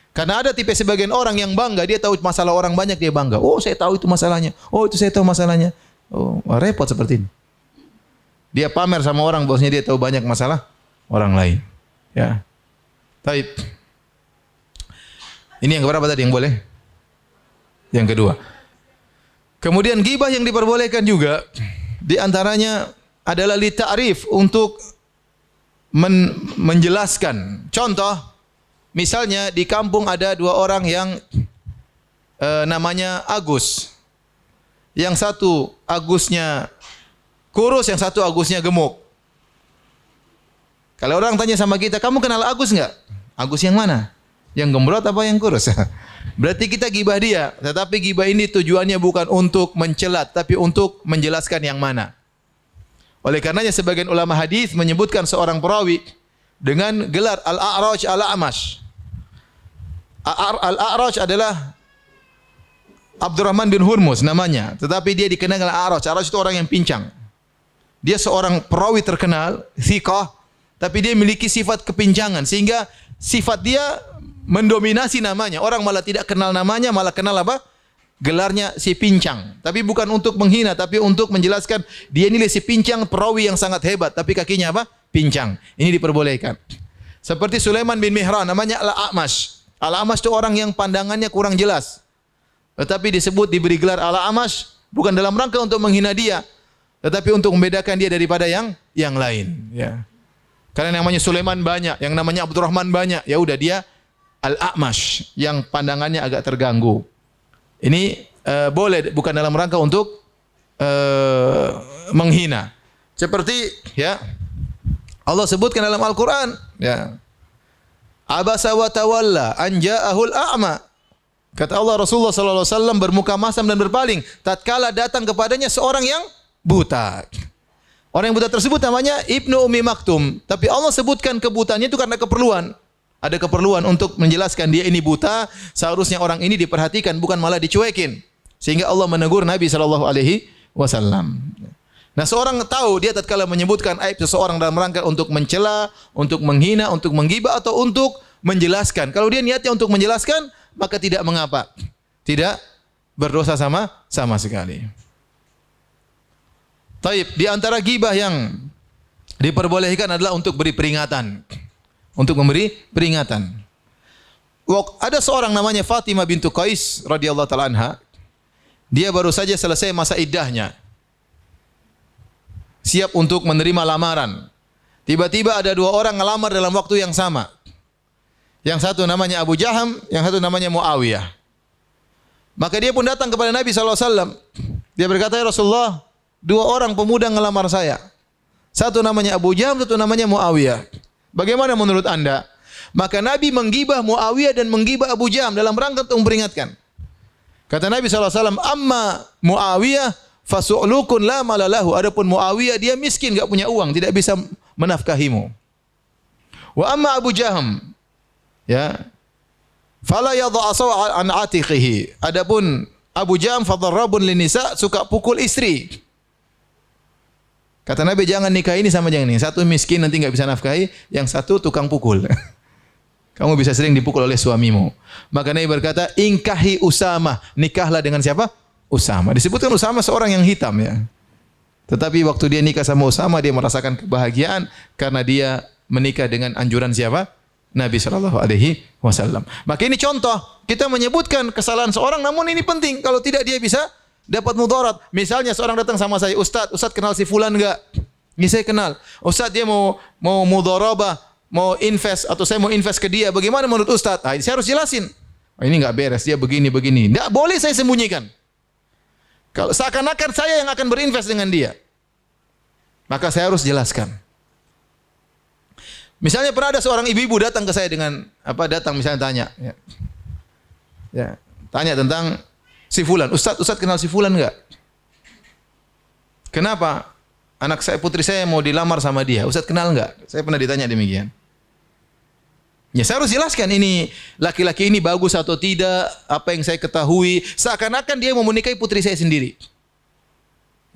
Karena ada tipe sebagian orang yang bangga, dia tahu masalah orang banyak, dia bangga. Oh, saya tahu itu masalahnya. Oh, itu saya tahu masalahnya. Oh, repot seperti ini. Dia pamer sama orang bahwasanya dia tahu banyak masalah orang lain. Ya. Taib. Ini yang keberapa tadi yang boleh? Yang kedua. Kemudian ghibah yang diperbolehkan juga di antaranya adalah li ta'rif, untuk menjelaskan. Contoh, misalnya di kampung ada dua orang yang namanya Agus. Yang satu Agusnya kurus, yang satu Agusnya gemuk. Kalau orang tanya sama kita, kamu kenal Agus enggak? Agus yang mana? Yang gembrot apa yang kurus? Berarti kita gibah dia. Tetapi gibah ini tujuannya bukan untuk mencelat, tapi untuk menjelaskan yang mana. Oleh karenanya sebagian ulama hadis menyebutkan seorang perawi dengan gelar Al-A'raj Al-A'mash. Al-A'raj adalah Abdurrahman bin Hurmuz namanya, tetapi dia dikenal dengan A'raj. A'raj itu orang yang pincang. Dia seorang perawi terkenal, thiqah, tapi dia memiliki sifat kepincangan sehingga sifat dia mendominasi namanya. Orang malah tidak kenal namanya, malah kenal apa? Gelarnya si pincang. Tapi bukan untuk menghina, tapi untuk menjelaskan dia ini si pincang, perawi yang sangat hebat, tapi kakinya apa? Pincang. Ini diperbolehkan. Seperti Sulaiman bin Mihran, namanya Al-A'mash. Al-A'mash itu orang yang pandangannya kurang jelas. Tetapi disebut diberi gelar Al-A'mash bukan dalam rangka untuk menghina dia, tetapi untuk membedakan dia daripada yang lain, ya. Karena yang namanya Sulaiman banyak, yang namanya Abdurrahman banyak, ya udah dia Al-A'mash yang pandangannya agak terganggu. Ini boleh bukan dalam rangka untuk menghina. Seperti ya Allah sebutkan dalam Al-Qur'an, ya. Abasa wa tawalla an ja'ahul a'ma. Kata Allah, Rasulullah sallallahu alaihi wasallam bermuka masam dan berpaling tatkala datang kepadanya seorang yang buta. Orang yang buta tersebut namanya Ibnu Ummi Maktum, tapi Allah sebutkan kebutaannya itu karena keperluan. Ada keperluan untuk menjelaskan dia ini buta, seharusnya orang ini diperhatikan bukan malah dicuekin. Sehingga Allah menegur Nabi sallallahu alaihi wasallam. Nah, seorang tahu dia tatkala menyebutkan aib seseorang dalam rangka untuk mencela, untuk menghina, untuk menggibah atau untuk menjelaskan. Kalau dia niatnya untuk menjelaskan, maka tidak mengapa. Tidak berdosa sama sekali. Taib, di antara gibah yang diperbolehkan adalah untuk beri peringatan. Untuk memberi peringatan. Ada seorang namanya Fatimah bintu Qais radhiyallahu taala anha. Dia baru saja selesai masa iddahnya. Siap untuk menerima lamaran. Tiba-tiba ada dua orang ngelamar dalam waktu yang sama. Yang satu namanya Abu Jaham, yang satu namanya Muawiyah. Maka dia pun datang kepada Nabi SAW. Dia berkata, ya Rasulullah, dua orang pemuda ngelamar saya. Satu namanya Abu Jaham, satu namanya Muawiyah. Bagaimana menurut anda? Maka Nabi menggibah Muawiyah dan menggibah Abu Jaham dalam rangka untuk memperingatkan. Kata Nabi SAW, amma Muawiyah fasu'lukun la malalahu. Adapun Muawiyah dia miskin, enggak punya uang, tidak bisa menafkahimu. Wa amma Abu Jaham, ya, fala yadha'u an atiqihi. Adapun Abu Jaham fadarrabun linisa, suka pukul istri. Kata Nabi, jangan nikah ini sama jangan ini. Satu miskin nanti enggak bisa nafkahi, yang satu tukang pukul. Kamu bisa sering dipukul oleh suamimu. Maka Nabi berkata, ingkahi Usamah, nikahlah dengan siapa? Usamah. Disebutkan Usamah seorang yang hitam, ya. Tetapi waktu dia nikah sama Usamah, dia merasakan kebahagiaan karena dia menikah dengan anjuran siapa? Nabi sallallahu alaihi wasallam. Maka ini contoh, kita menyebutkan kesalahan seorang namun ini penting, kalau tidak dia bisa dapat mudarat. Misalnya seorang datang sama saya, Ustaz kenal si fulan enggak? Ini saya kenal. Ustaz dia mau mudharabah, mau invest atau saya mau invest ke dia. Bagaimana menurut Ustaz? Saya harus jelasin. Ini enggak beres, dia begini. Enggak boleh saya sembunyikan. Kalau seakan-akan saya yang akan berinvest dengan dia, maka saya harus jelaskan. Misalnya pernah ada seorang ibu-ibu datang ke saya dengan misalnya tanya, tanya tentang si fulan. Ustaz kenal si fulan enggak? Kenapa? Anak saya, putri saya mau dilamar sama dia. Ustaz kenal enggak? Saya pernah ditanya demikian. Ya, saya harus jelaskan ini laki-laki ini bagus atau tidak, apa yang saya ketahui. Seakan-akan dia mau menikahi putri saya sendiri.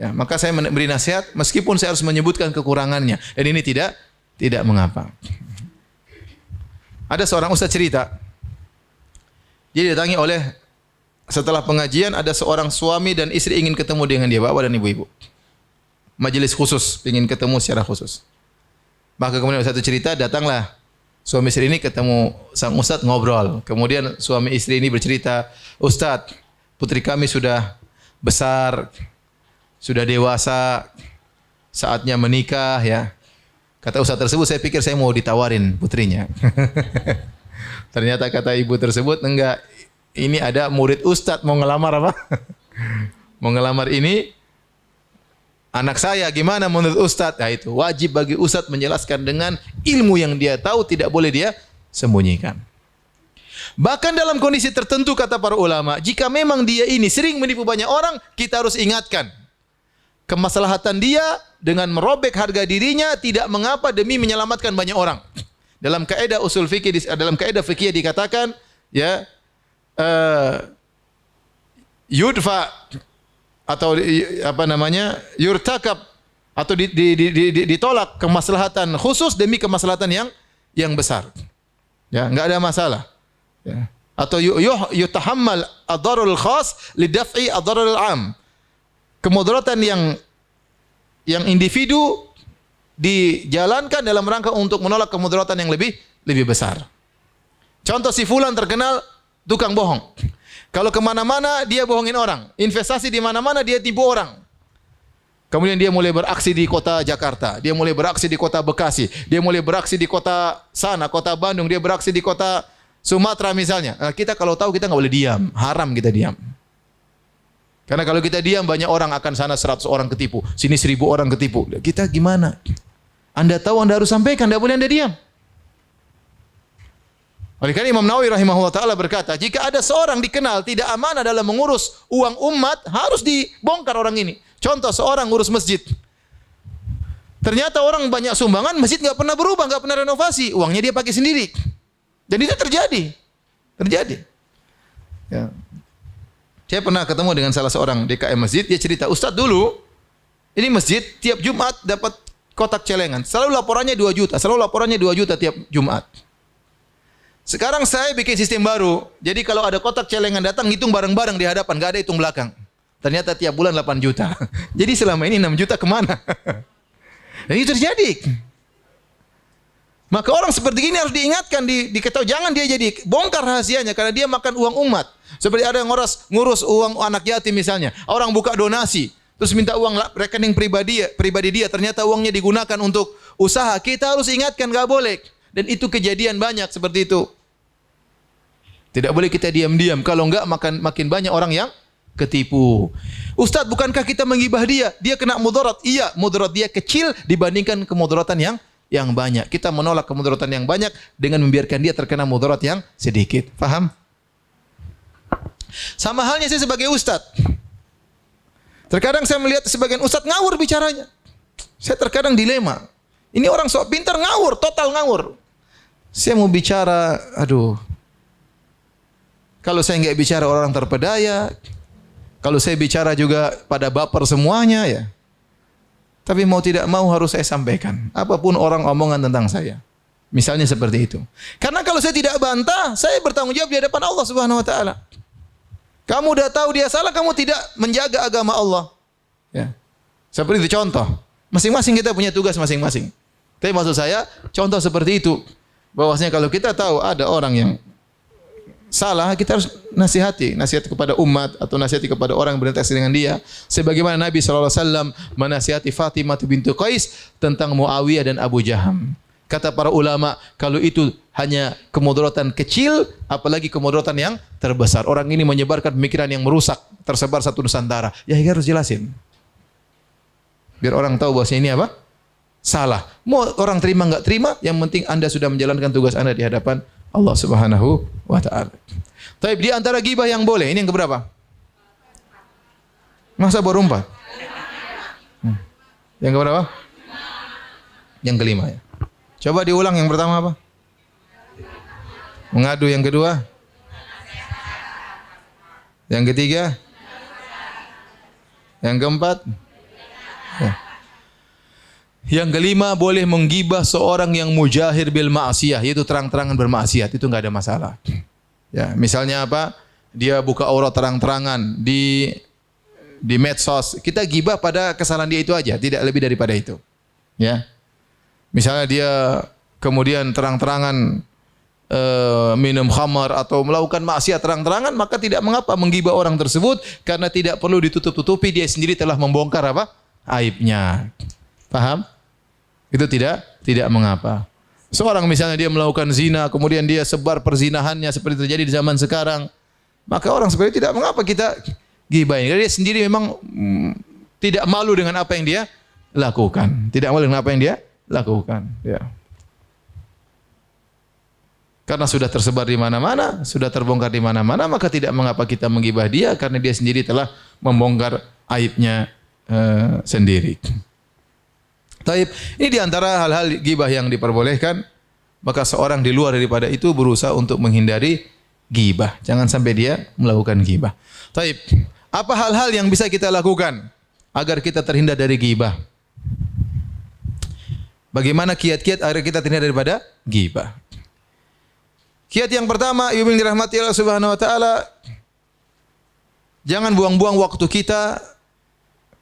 Ya, maka saya memberi nasihat meskipun saya harus menyebutkan kekurangannya. Dan ini tidak mengapa. Ada seorang ustaz cerita. Dia didatangi setelah pengajian ada seorang suami dan istri ingin ketemu dengan dia, bapak dan ibu-ibu. Majelis khusus, ingin ketemu secara khusus. Maka kemudian satu cerita, datanglah suami istri ini ketemu sang ustaz ngobrol. Kemudian suami istri ini bercerita, Ustaz, putri kami sudah besar, sudah dewasa, saatnya menikah, ya. Kata ustaz tersebut, saya pikir saya mau ditawarin putrinya. Ternyata kata ibu tersebut, enggak. Ini ada murid ustaz mau ngelamar apa? Mau ngelamar ini anak saya, gimana menurut ustaz? Nah itu, wajib bagi ustaz menjelaskan dengan ilmu yang dia tahu, tidak boleh dia sembunyikan. Bahkan dalam kondisi tertentu kata para ulama, jika memang dia ini sering menipu banyak orang, kita harus ingatkan. Kemaslahatan dia dengan merobek harga dirinya tidak mengapa demi menyelamatkan banyak orang. Dalam kaidah usul fikih, dalam kaidah fikih dikatakan ya yudfa atau apa namanya yurtakab atau ditolak kemaslahatan khusus demi kemaslahatan yang besar. Ya, enggak ada masalah. Ya. Atau yutahammal ad-dararul khas lidaf'i ad-dararil 'am. Kemudaratan yang individu dijalankan dalam rangka untuk menolak kemudaratan yang lebih besar. Contoh, si fulan terkenal tukang bohong. Kalau kemana-mana dia bohongin orang, investasi di mana-mana dia tipu orang. Kemudian dia mulai beraksi di kota Jakarta, dia mulai beraksi di kota Bekasi, dia mulai beraksi di kota sana, kota Bandung, dia beraksi di kota Sumatera misalnya. Nah, kita kalau tahu kita nggak boleh diam, haram kita diam. Karena kalau kita diam banyak orang akan sana 100 orang ketipu, sini 1000 orang ketipu. Kita gimana? Anda tahu Anda harus sampaikan, tidak boleh Anda diam. Oleh karena Imam Nawawi rahimahullah taala berkata, jika ada seorang dikenal tidak amanah dalam mengurus uang umat, harus dibongkar orang ini. Contoh, seorang ngurus masjid. Ternyata orang banyak sumbangan, masjid nggak pernah berubah, nggak pernah renovasi, uangnya dia pakai sendiri. Dan itu terjadi. Ya. Saya pernah ketemu dengan salah seorang DKM masjid, dia cerita, Ustadz dulu, ini masjid tiap Jumat dapat kotak celengan. Selalu laporannya 2 juta tiap Jumat. Sekarang saya bikin sistem baru. Jadi kalau ada kotak celengan datang, hitung bareng-bareng di hadapan, nggak ada hitung belakang. Ternyata tiap bulan 8 juta. Jadi selama ini 6 juta kemana? Dan itu terjadi. Maka orang seperti ini harus diingatkan, diketahui, jangan dia jadi bongkar rahasianya karena dia makan uang umat. Seperti ada yang ngurus uang anak yatim misalnya. Orang buka donasi, terus minta uang rekening pribadi dia, ternyata uangnya digunakan untuk usaha. Kita harus ingatkan, enggak boleh. Dan itu kejadian banyak seperti itu. Tidak boleh kita diam-diam, kalau enggak makin banyak orang yang ketipu. Ustaz, bukankah kita menggibah dia? Dia kena mudarat. Iya, mudarat dia kecil dibandingkan kemudaratan yang banyak. Kita menolak kemudaratan yang banyak dengan membiarkan dia terkena mudarat yang sedikit. Paham? Sama halnya saya sebagai ustaz. Terkadang saya melihat sebagian ustaz ngawur bicaranya. Saya terkadang dilema. Ini orang sok pintar ngawur, total ngawur. Saya mau bicara, kalau saya enggak bicara orang terpedaya, kalau saya bicara juga pada baper semuanya ya. Tapi mau tidak mau harus saya sampaikan. Apapun orang omongan tentang saya. Misalnya seperti itu. Karena kalau saya tidak bantah, saya bertanggung jawab di hadapan Allah Subhanahu wa taala. Kamu udah tahu dia salah, kamu tidak menjaga agama Allah. Ya. Seperti itu contoh. Masing-masing kita punya tugas masing-masing. Tapi maksud saya, contoh seperti itu. Bahwasanya kalau kita tahu ada orang yang salah, kita harus nasihati kepada umat atau nasihati kepada orang yang berinteraksi dengan dia. Sebagaimana Nabi SAW menasihati Fatimah bintu Qais tentang Muawiyah dan Abu Jaham. Kata para ulama, kalau itu hanya kemudaratan kecil, apalagi kemudaratan yang terbesar. Orang ini menyebarkan pemikiran yang merusak, tersebar satu Nusantara. Ya kita harus jelasin. Biar orang tahu bahwasanya ini apa? Salah. Mau orang terima enggak terima, yang penting Anda sudah menjalankan tugas Anda di hadapan Allah Subhanahu wa taala. Tapi di antara ghibah yang boleh, ini yang keberapa? Masa baru 4? Yang keberapa? Yang kelima ya. Coba diulang, yang pertama apa? Mengadu. Yang kedua? Yang ketiga? Yang keempat? Ya. Yang kelima, boleh menggibah seorang yang mujahir bil ma'siyah, yaitu terang-terangan bermaksiat, itu enggak ada masalah. Ya, misalnya apa? Dia buka aurat terang-terangan di medsos. Kita gibah pada kesalahan dia itu aja, tidak lebih daripada itu. Ya. Misalnya dia kemudian terang-terangan minum khamar atau melakukan maksiat terang-terangan, maka tidak mengapa menggibah orang tersebut karena tidak perlu ditutup-tutupi, dia sendiri telah membongkar apa? Aibnya. Paham? Itu tidak tidak mengapa. Seorang misalnya dia melakukan zina, kemudian dia sebar perzinahannya seperti terjadi di zaman sekarang, maka orang seperti itu tidak mengapa kita gibahin. Karena dia sendiri memang tidak malu dengan apa yang dia lakukan. Tidak malu dengan apa yang dia lakukan. Ya. Karena sudah tersebar di mana-mana, sudah terbongkar di mana-mana, maka tidak mengapa kita menggibah dia karena dia sendiri telah membongkar aibnya sendiri. Taib, ini di antara hal-hal gibah yang diperbolehkan, maka seorang di luar daripada itu berusaha untuk menghindari gibah. Jangan sampai dia melakukan gibah. Taib, apa hal-hal yang bisa kita lakukan agar kita terhindar dari gibah? Bagaimana kiat-kiat agar kita terhindar daripada gibah? Kiat yang pertama, ibu yang dirahmati Allah Subhanahu wa taala, jangan buang-buang waktu kita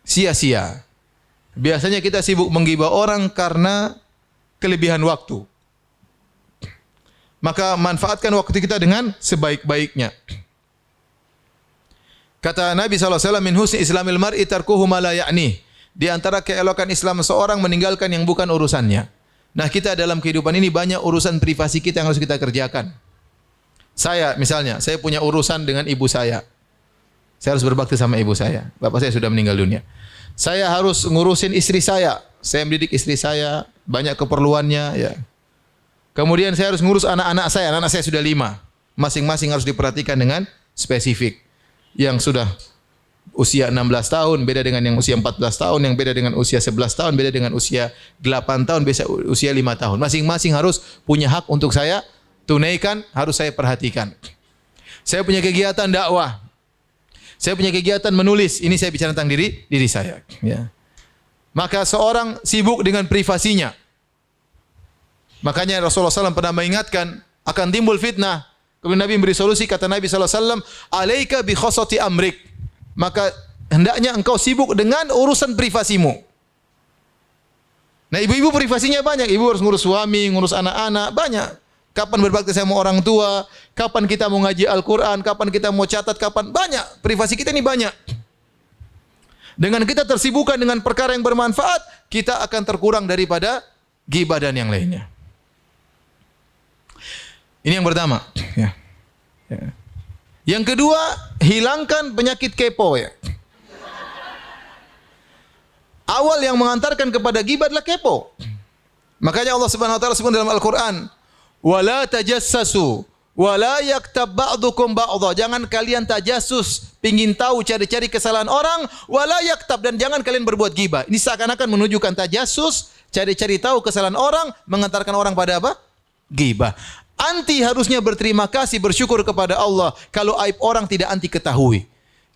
sia-sia. Biasanya kita sibuk menggibah orang karena kelebihan waktu. Maka manfaatkan waktu kita dengan sebaik-baiknya. Kata Nabi SAW, min husni islamil mar'i tarkuhu ma la ya'ni. Di antara keelokan Islam seorang meninggalkan yang bukan urusannya. Nah, kita dalam kehidupan ini banyak urusan privasi kita yang harus kita kerjakan. Saya misalnya, saya punya urusan dengan ibu saya. Saya harus berbakti sama ibu saya. Bapak saya sudah meninggal dunia. Saya harus ngurusin istri saya. Saya mendidik istri saya, banyak keperluannya. Ya. Kemudian saya harus ngurus anak-anak saya. Anak-anak saya sudah 5. Masing-masing harus diperhatikan dengan spesifik. Yang sudah usia 16 tahun, beda dengan yang usia 14 tahun, yang beda dengan usia 11 tahun, beda dengan usia 8 tahun, beda usia 5 tahun. Masing-masing harus punya hak untuk saya tunaikan, harus saya perhatikan. Saya punya kegiatan dakwah. Saya punya kegiatan menulis. Ini saya bicara tentang diri saya. Ya. Maka seorang sibuk dengan privasinya. Makanya Rasulullah SAW pernah mengingatkan akan timbul fitnah. Kemudian Nabi memberi solusi, kata Nabi SAW, alaika bi khosati amrik. Maka hendaknya engkau sibuk dengan urusan privasimu. Nah, ibu-ibu privasinya banyak. Ibu harus ngurus suami, ngurus anak-anak, banyak. Kapan berbakti sama orang tua, kapan kita mau ngaji Al-Quran, kapan kita mau catat, kapan, banyak. Privasi kita ini banyak. Dengan kita tersibukkan dengan perkara yang bermanfaat, kita akan terkurang daripada ghibah dan yang lainnya. Ini yang pertama. Ya. Ya. Yang kedua, hilangkan penyakit kepo. Ya. Awal yang mengantarkan kepada ghibah adalah kepo. Makanya Allah Subhanahu wa taala sebut dalam Al-Qur'an, wala tajassasu wala yaktab ba'dukum ba'dha. Jangan kalian tajassus, pingin tahu cari-cari kesalahan orang, wala yaktab, dan jangan kalian berbuat ghibah. Ini seakan-akan menunjukkan tajassus, cari-cari tahu kesalahan orang, mengantarkan orang pada apa? Ghibah. Anti harusnya berterima kasih, bersyukur kepada Allah kalau aib orang tidak anti ketahui.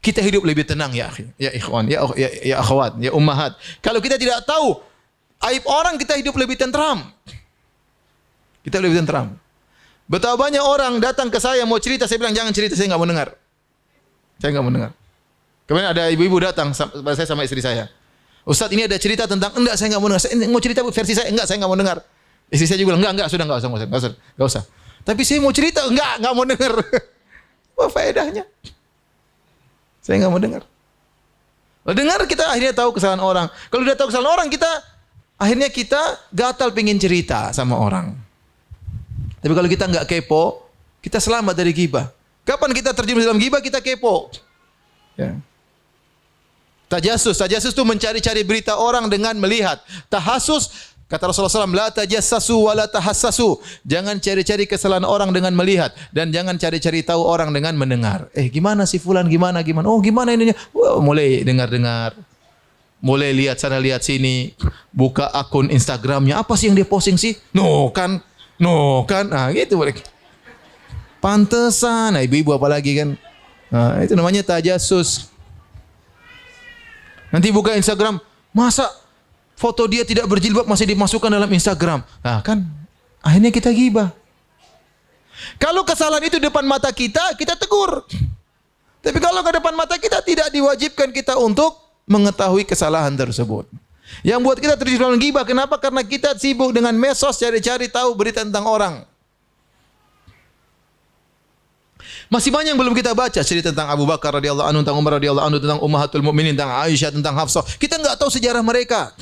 Kita hidup lebih tenang ya akhi, ya ikhwan, ya akhwat, ya ummahat. Kalau kita tidak tahu aib orang, kita hidup lebih tentram. Kita lebih tentram. Betapa banyak orang datang ke saya mau cerita, saya bilang jangan cerita, saya enggak mau dengar. Saya enggak mau dengar. Kemudian ada ibu-ibu datang kepada saya sama istri saya. Ustaz, ini ada cerita tentang, enggak, saya enggak mau dengar. Saya mau cerita versi saya, enggak, saya enggak mau dengar. Istri saya juga bilang, enggak, sudah enggak usah. Tapi saya mau cerita, enggak mau dengar. Apa faedahnya? Saya enggak mau dengar. Dengar, kita akhirnya tahu kesalahan orang. Kalau sudah tahu kesalahan orang, akhirnya kita gatal pengen cerita sama orang. Tapi kalau kita enggak kepo, kita selamat dari ghibah. Kapan kita terjun dalam ghibah, kita kepo. Ya. Tajassus itu mencari-cari berita orang dengan melihat. Tahasus, kata Rasulullah SAW, la tajassasu wa la tahassasu. Jangan cari-cari kesalahan orang dengan melihat, dan jangan cari-cari tahu orang dengan mendengar. Gimana si fulan, gimana? Oh, gimana ininya? Mulai dengar-dengar. Mulai lihat sana, lihat sini. Buka akun Instagramnya. Apa sih yang dia posting sih? No kan. Nah, gitu boleh. Pantesan. Nah, ibu-ibu apalagi kan. Nah, itu namanya tajassus. Nanti buka Instagram, masa foto dia tidak berjilbab masih dimasukkan dalam Instagram. Nah, kan akhirnya kita ghibah. Kalau kesalahan itu depan mata kita, kita tegur. Tapi kalau ke depan mata kita, tidak diwajibkan kita untuk mengetahui kesalahan tersebut. Yang buat kita terjun dalam ghibah, kenapa? Karena kita sibuk dengan medsos, cari-cari tahu berita tentang orang. Masih banyak yang belum kita baca, cerita tentang Abu Bakar radhiyallahu anhu, tentang Umar radhiyallahu anhu, tentang Ummahatul Mukminin, tentang Aisyah, tentang Hafsah. Kita enggak tahu sejarah mereka.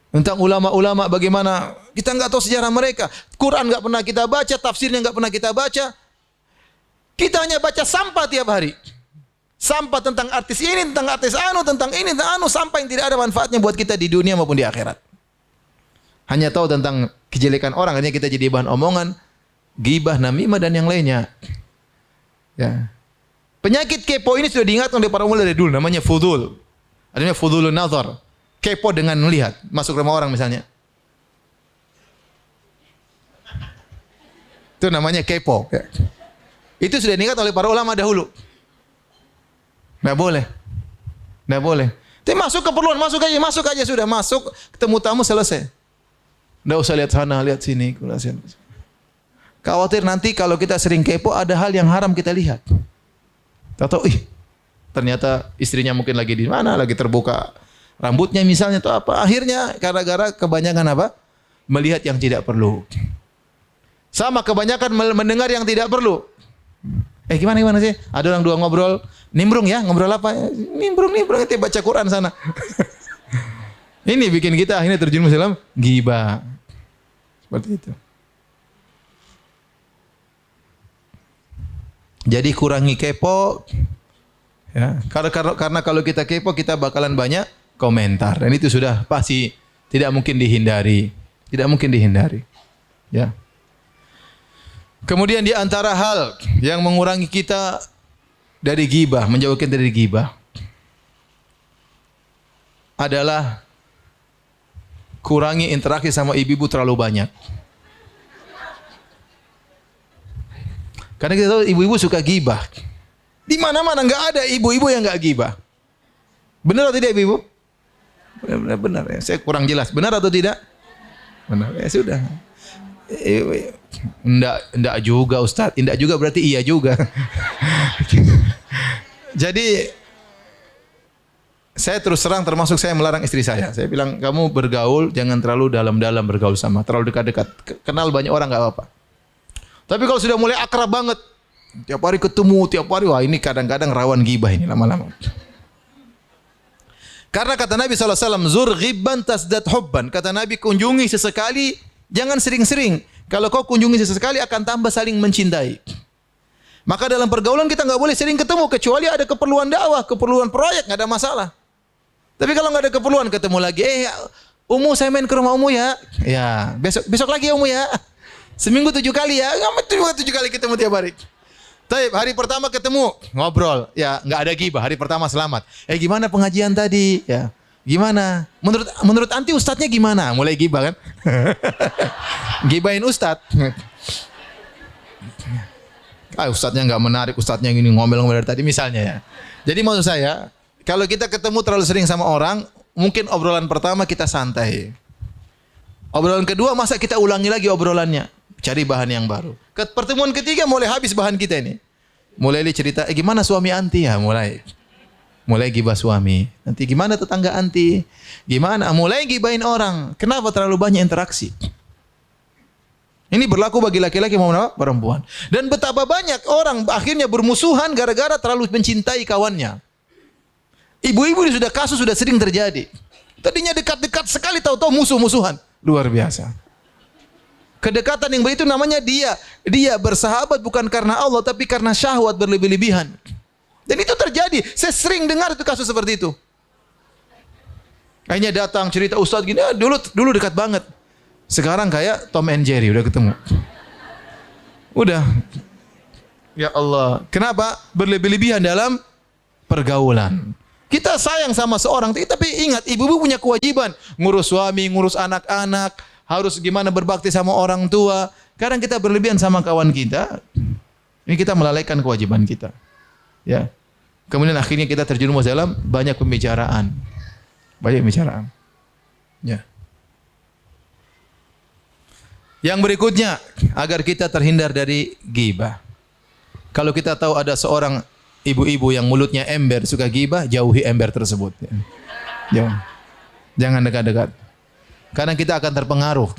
Tentang ulama-ulama bagaimana kita nggak tahu sejarah mereka. Quran nggak pernah kita baca, tafsirnya nggak pernah kita baca. Kita hanya baca sampah tiap hari. Sampah tentang artis ini, tentang artis anu, tentang ini, tentang anu, sampah yang tidak ada manfaatnya buat kita di dunia maupun di akhirat. Hanya tahu tentang kejelekan orang, hanya kita jadi bahan omongan, ghibah, namimah dan yang lainnya. Ya. Penyakit kepo ini sudah diingatkan oleh para ulama dari dulu, namanya fudul. Adanya fudulun nazar. Kepo dengan melihat, masuk rumah orang misalnya. Itu namanya kepo. Itu sudah diingat oleh para ulama dahulu. Nggak boleh. Nggak boleh. Tapi masuk keperluan, masuk aja sudah. Masuk, ketemu tamu selesai. Nggak usah lihat sana, lihat sini. Khawatir nanti kalau kita sering kepo, ada hal yang haram kita lihat. Tahu, ternyata istrinya mungkin lagi di mana, lagi terbuka rambutnya misalnya atau apa. Akhirnya gara-gara kebanyakan apa? Melihat yang tidak perlu. Sama kebanyakan mendengar yang tidak perlu. Gimana sih? Ada orang dua ngobrol, nimbrung ya, ngobrol apa? Nimbrung itu baca Quran sana. Ini bikin kita akhirnya terjerumus dalam ghibah. Seperti itu. Jadi kurangi kepo. Ya, karena kalau kita kepo kita bakalan banyak komentar dan itu sudah pasti tidak mungkin dihindari. Tidak mungkin dihindari. Ya. Kemudian di antara hal yang mengurangi kita dari ghibah, menjauhkan dari ghibah adalah kurangi interaksi sama ibu-ibu terlalu banyak. Karena kita tahu ibu-ibu suka ghibah. Di mana-mana enggak ada ibu-ibu yang enggak ghibah. Benar atau tidak ibu-ibu? Benar ya. Saya kurang jelas. Benar atau tidak? Benar. Ya sudah. Enggak juga Ustaz. Enggak juga berarti iya juga. Jadi saya terus terang termasuk saya melarang istri saya. Saya bilang kamu bergaul jangan terlalu dalam-dalam bergaul sama, terlalu dekat-dekat. Kenal banyak orang enggak apa-apa. Tapi kalau sudah mulai akrab banget, tiap hari ketemu, wah ini kadang-kadang rawan ghibah ini lama-lama. Karena kata Nabi SAW, zur ghibban tasdad hubban. Kata Nabi, kunjungi sesekali, jangan sering-sering. Kalau kau kunjungi sesekali akan tambah saling mencintai. Maka dalam pergaulan kita nggak boleh sering ketemu, kecuali ada keperluan dakwah, keperluan proyek, nggak ada masalah. Tapi kalau nggak ada keperluan ketemu lagi, Umu saya main ke rumah Umu ya. Ya, besok lagi ya Umu ya. Seminggu 7 kali ya, nggak 7 kali ketemu tiap hari. Tapi hari pertama ketemu, ngobrol, ya nggak ada ghibah. Hari pertama selamat. Gimana pengajian tadi? Ya, gimana? Menurut anti ustadznya gimana? Mulai ghibah kan? Ghibahin ustadz. Ustadznya nggak menarik, ustadznya gini ngomel-ngomel dari tadi misalnya ya. Jadi maksud saya, kalau kita ketemu terlalu sering sama orang, mungkin obrolan pertama kita santai. Obrolan kedua masa kita ulangi lagi obrolannya. Cari bahan yang baru. Pertemuan ketiga mulai habis bahan kita ini. Mulai cerita, gimana suami anti ya? Mulai ghibah suami. Nanti gimana tetangga anti? Gimana? Mulai ghibahin orang. Kenapa terlalu banyak interaksi? Ini berlaku bagi laki-laki maupun perempuan. Dan betapa banyak orang akhirnya bermusuhan gara-gara terlalu mencintai kawannya. Ibu-ibu ini sudah sering terjadi. Tadinya dekat-dekat sekali tahu-tahu musuh-musuhan. Luar biasa. Kedekatan yang begitu namanya dia bersahabat bukan karena Allah tapi karena syahwat berlebih-lebihan. Dan itu terjadi. Saya sering dengar itu kasus seperti itu. Akhirnya datang cerita ustaz gini, dulu dekat banget. Sekarang kayak Tom and Jerry udah ketemu. Udah. Ya Allah, kenapa? Berlebih-lebihan dalam pergaulan. Kita sayang sama seorang, tapi ingat ibu-ibu punya kewajiban ngurus suami, ngurus anak-anak, harus gimana berbakti sama orang tua. Kadang kita berlebihan sama kawan kita. Ini kita melalaikan kewajiban kita. Ya. Kemudian akhirnya kita terjerumus dalam banyak pembicaraan. Banyak pembicaraan. Ya. Yang berikutnya, agar kita terhindar dari ghibah. Kalau kita tahu ada seorang ibu-ibu yang mulutnya ember, suka ghibah, jauhi ember tersebut. Jauh. Jangan dekat-dekat. Karena kita akan terpengaruh.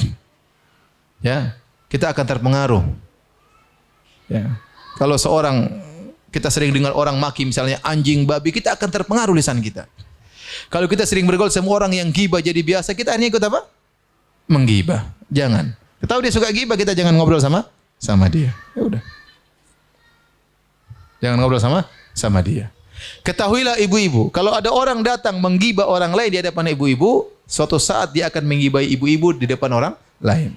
Ya, kita akan terpengaruh. Ya. Kalau kita sering dengar orang maki misalnya anjing, babi, kita akan terpengaruh lisan kita. Kalau kita sering bergaul semua orang yang gibah jadi biasa, kita akhirnya ikut apa? Menggibah. Jangan. Kita tahu dia suka gibah, kita jangan ngobrol sama dia. Ya udah. Jangan ngobrol sama dia. Ketahuilah ibu-ibu, kalau ada orang datang menggibah orang lain di hadapan ibu-ibu, suatu saat dia akan menggibahi ibu-ibu di depan orang lain.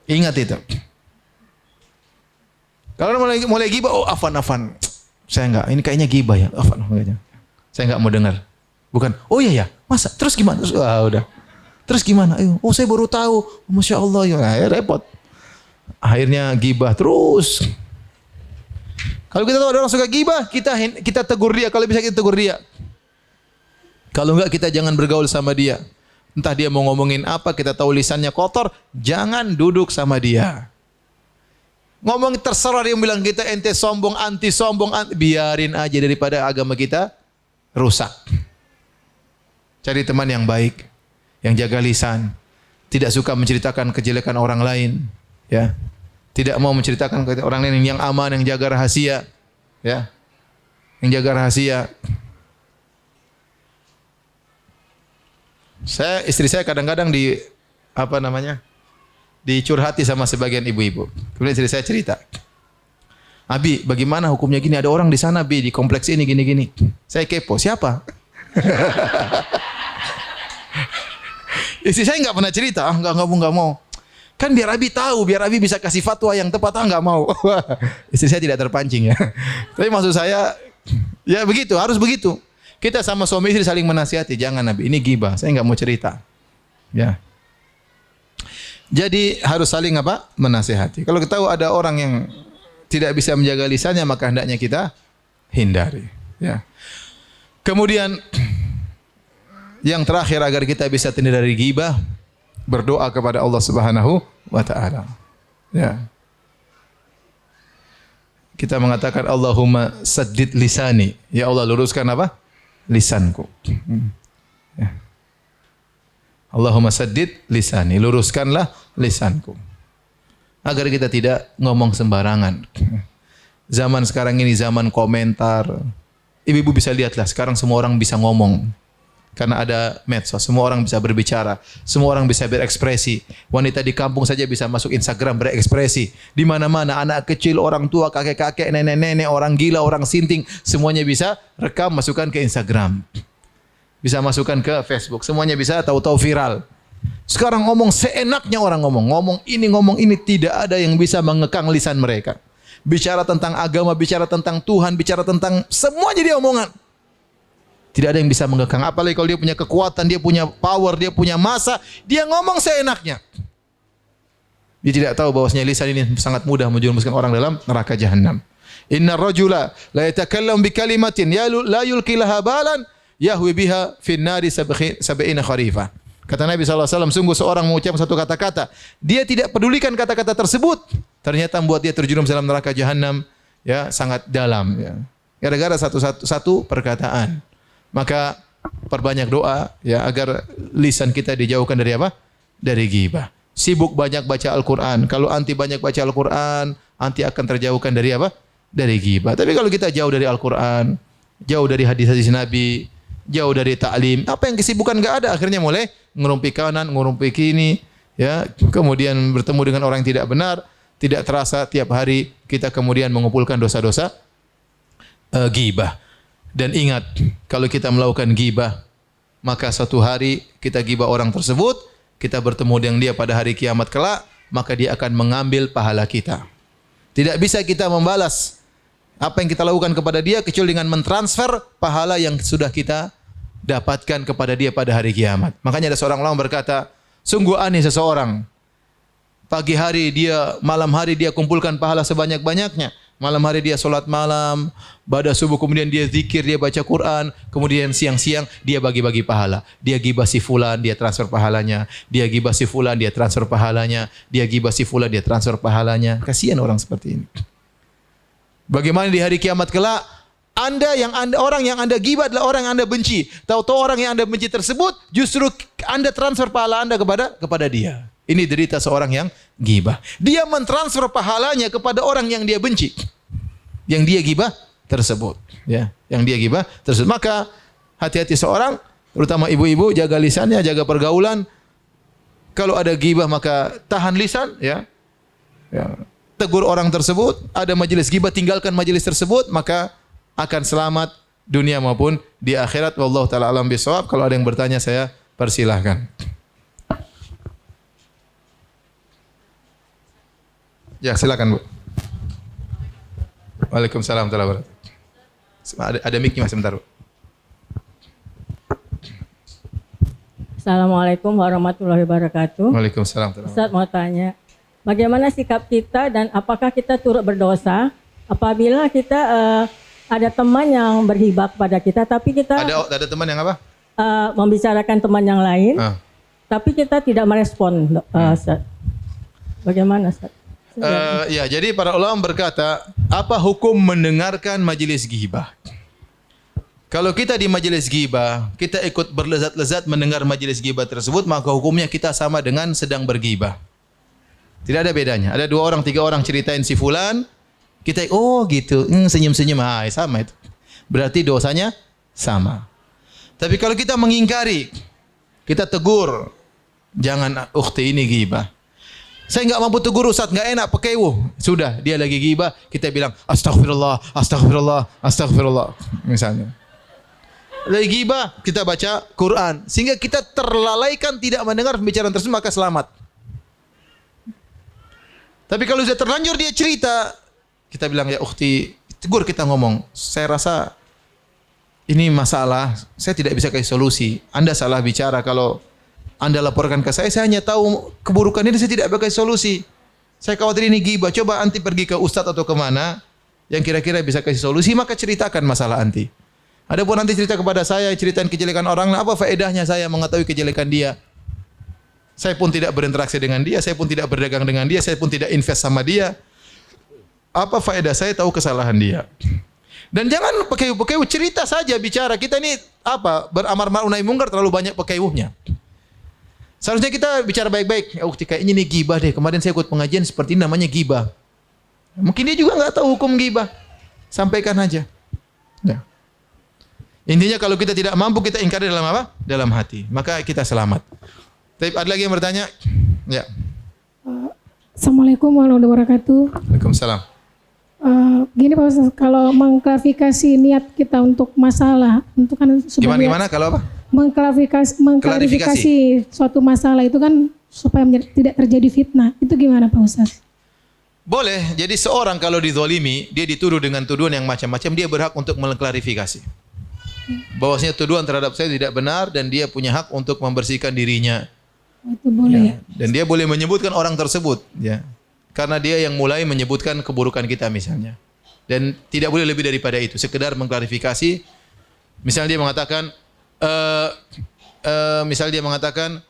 Ingat itu. Kalau mulai gibah, oh afan. Saya enggak, ini kayaknya gibah ya. Afan. Saya enggak mau dengar. Bukan, oh iya ya, masa? Terus gimana? Udah. Terus gimana? Oh saya baru tahu. Masya Allah. Ya repot. Akhirnya gibah terus. Kalau kita tahu ada orang suka gibah, kita tegur dia. Kalau bisa kita tegur dia. Kalau enggak, kita jangan bergaul sama dia. Entah dia mau ngomongin apa, kita tahu lisannya kotor, jangan duduk sama dia. Ngomong terserah dia bilang kita ente sombong, anti sombong, biarin aja daripada agama kita rusak. Cari teman yang baik, yang jaga lisan, tidak suka menceritakan kejelekan orang lain, ya. Tidak mau menceritakan ke orang lain, yang aman, yang jaga rahasia, ya. Yang jaga rahasia. Istri saya kadang-kadang dicurhati sama sebagian ibu-ibu. Kemudian istri saya cerita, Abi, bagaimana hukumnya gini? Ada orang di sana, Bi, di kompleks ini gini-gini. Saya kepo, siapa? Istri saya nggak pernah cerita, nggak mau. Kan biar Abi tahu, biar Abi bisa kasih fatwa yang tepat, nggak mau. Istri saya tidak terpancing ya. Tapi maksud saya, ya begitu, harus begitu. Kita sama suami istri saling menasihati, jangan Nabi, ini gibah, saya nggak mau cerita. Ya. Jadi harus saling menasihati. Kalau kita tahu ada orang yang tidak bisa menjaga lisannya, maka hendaknya kita hindari. Ya. Kemudian yang terakhir agar kita bisa terhindar dari gibah, berdoa kepada Allah Subhanahu wa taala. Ya. Kita mengatakan Allahumma saddid lisani. Ya Allah, luruskan lisanku. Ya. Allahumma saddid lisani, luruskanlah lisanku. Agar kita tidak ngomong sembarangan. Zaman sekarang ini zaman komentar. Ibu-ibu bisa lihatlah, sekarang semua orang bisa ngomong. Karena ada medsos, semua orang bisa berbicara, semua orang bisa berekspresi. Wanita di kampung saja bisa masuk Instagram berekspresi. Di mana-mana, anak kecil, orang tua, kakek-kakek, nenek-nenek, orang gila, orang sinting, semuanya bisa rekam, masukkan ke Instagram. Bisa masukkan ke Facebook, semuanya bisa tahu-tahu viral. Sekarang ngomong seenaknya orang ngomong ini, tidak ada yang bisa mengekang lisan mereka. Bicara tentang agama, bicara tentang Tuhan, bicara tentang semuanya dia omongan. Tidak ada yang bisa mengekang. Apalagi kalau dia punya kekuatan, dia punya power, dia punya masa, dia ngomong seenaknya. Dia tidak tahu bahwasanya lisan ini sangat mudah menjerumuskan orang dalam neraka jahanam. Inna rajula la yatakallam bi kalimatin la yulqi laha balan yahwi biha fin nari sab'ina kharifah. Kata Nabi SAW, sungguh seorang mengucapkan satu kata-kata, dia tidak pedulikan kata-kata tersebut, ternyata membuat dia terjerumus dalam neraka jahanam, ya, sangat dalam, ya. Gara-gara satu perkataan. Maka perbanyak doa, ya, agar lisan kita dijauhkan dari dari ghibah. Sibuk banyak baca Al-Quran. Kalau anti banyak baca Al-Quran, anti akan terjauhkan dari dari ghibah. Tapi kalau kita jauh dari Al-Quran, jauh dari hadis-hadis Nabi, jauh dari ta'lim, apa yang kesibukan enggak ada, akhirnya mulai ngerumpi kanan, ngerumpi kini, ya, kemudian bertemu dengan orang yang tidak benar, tidak terasa tiap hari kita kemudian mengumpulkan dosa-dosa ghibah. Dan ingat, kalau kita melakukan ghibah, maka suatu hari kita ghibah orang tersebut, kita bertemu dengan dia pada hari kiamat kelak, maka dia akan mengambil pahala kita. Tidak bisa kita membalas apa yang kita lakukan kepada dia kecuali dengan mentransfer pahala yang sudah kita dapatkan kepada dia pada hari kiamat. Makanya ada seorang ulama berkata, sungguh aneh seseorang, pagi hari dia, malam hari dia kumpulkan pahala sebanyak-banyaknya. Malam hari dia solat malam, pada subuh kemudian dia zikir, dia baca Quran, kemudian siang-siang dia bagi-bagi pahala. Dia gibah si fulan, dia transfer pahalanya. Dia gibah si fulan, dia transfer pahalanya. Dia gibah si fulan, dia transfer pahalanya. Kasihan orang seperti ini. Bagaimana di hari kiamat kelak, orang yang Anda gibah adalah orang yang Anda benci. Tahu-tahu orang yang Anda benci tersebut justru Anda transfer pahala Anda kepada dia. Ini derita seorang yang gibah. Dia mentransfer pahalanya kepada orang yang dia benci. Yang dia gibah tersebut, ya. Yang dia gibah tersebut. Maka Hati-hati seorang, terutama ibu-ibu, jaga lisannya, jaga pergaulan. Kalau ada ghibah maka tahan lisan, ya. Tegur orang tersebut. Ada majelis ghibah, tinggalkan majelis tersebut, maka akan selamat dunia maupun di akhirat. Wallahu taala alam bisawab. Kalau ada yang bertanya saya persilahkan. Ya, silakan Bu. Waalaikumsalam warahmatullahi wabarakatuh. Ada mic-nya Mas, sebentar Bu. Assalamualaikum warahmatullahi wabarakatuh. Waalaikumsalam. Ustaz mau tanya, bagaimana sikap kita dan apakah kita turut berdosa apabila kita ada teman yang berhibah kepada kita, tapi kita Ada teman yang apa? membicarakan teman yang lain, tapi kita tidak merespon, Ustaz. Bagaimana, Ustaz? Ya, jadi para ulama berkata, apa hukum mendengarkan majelis ghibah? Kalau kita di majelis ghibah, kita ikut berlezat-lezat mendengar majelis ghibah tersebut, maka hukumnya kita sama dengan sedang berghibah. Tidak ada bedanya. Ada 2 orang, 3 orang ceritain si fulan, kita oh gitu, senyum-senyum, sama itu. Berarti dosanya sama. Tapi kalau kita mengingkari, kita tegur, jangan ukhti ini ghibah. Saya enggak mampu tegur Ustaz, enggak enak pekewuh. Sudah, dia lagi ghibah, kita bilang astagfirullah, astagfirullah, astagfirullah misalnya. Lagi ghibah, kita baca Quran sehingga kita terlalaikan tidak mendengar pembicaraan tersebut, maka selamat. Tapi kalau sudah terlanjur dia cerita, kita bilang ya ukhti, tegur, kita ngomong, saya rasa ini masalah, saya tidak bisa kasih solusi. Anda salah bicara kalau Anda laporkan ke saya hanya tahu keburukan ini, saya tidak bisa kasih solusi. Saya khawatir ini ghibah. Coba anti pergi ke ustadz atau kemana yang kira-kira bisa kasih solusi, maka ceritakan masalah anti. Adapun nanti cerita kepada saya, ceritain kejelekan orang, apa faedahnya saya mengetahui kejelekan dia? Saya pun tidak berinteraksi dengan dia, saya pun tidak berdagang dengan dia, saya pun tidak invest sama dia. Apa faedah saya tahu kesalahan dia? Dan jangan pekewuh-pekewuh, cerita saja, bicara. Kita ini apa? Beramar ma'ruf nahi mungkar, terlalu banyak pekewuhnya. Seharusnya kita bicara baik-baik. Ya, kayaknya ini ghibah deh. Kemarin saya ikut pengajian seperti ini, namanya ghibah. Mungkin dia juga enggak tahu hukum ghibah. Sampaikan aja. Ya. Intinya kalau kita tidak mampu, kita ingkari dalam apa? Dalam hati. Maka kita selamat. Tapi ada lagi yang bertanya? Ya. Assalamualaikum warahmatullahi wabarakatuh. Waalaikumsalam. Gini Pak Ustaz, kalau mengklarifikasi niat kita untuk masalah, untuk kan sebagai Gimana kalau apa? mengklarifikasi suatu masalah itu kan supaya tidak terjadi fitnah. Itu gimana Pak Ustaz? Boleh. Jadi seorang kalau dizalimi, dia dituduh dengan tuduhan yang macam-macam, dia berhak untuk mengklarifikasi. Bahwasanya tuduhan terhadap saya tidak benar dan dia punya hak untuk membersihkan dirinya. Itu boleh ya. Dan dia boleh menyebutkan orang tersebut, ya. Karena dia yang mulai menyebutkan keburukan kita misalnya. Dan tidak boleh lebih daripada itu, sekedar mengklarifikasi. Misalnya dia mengatakan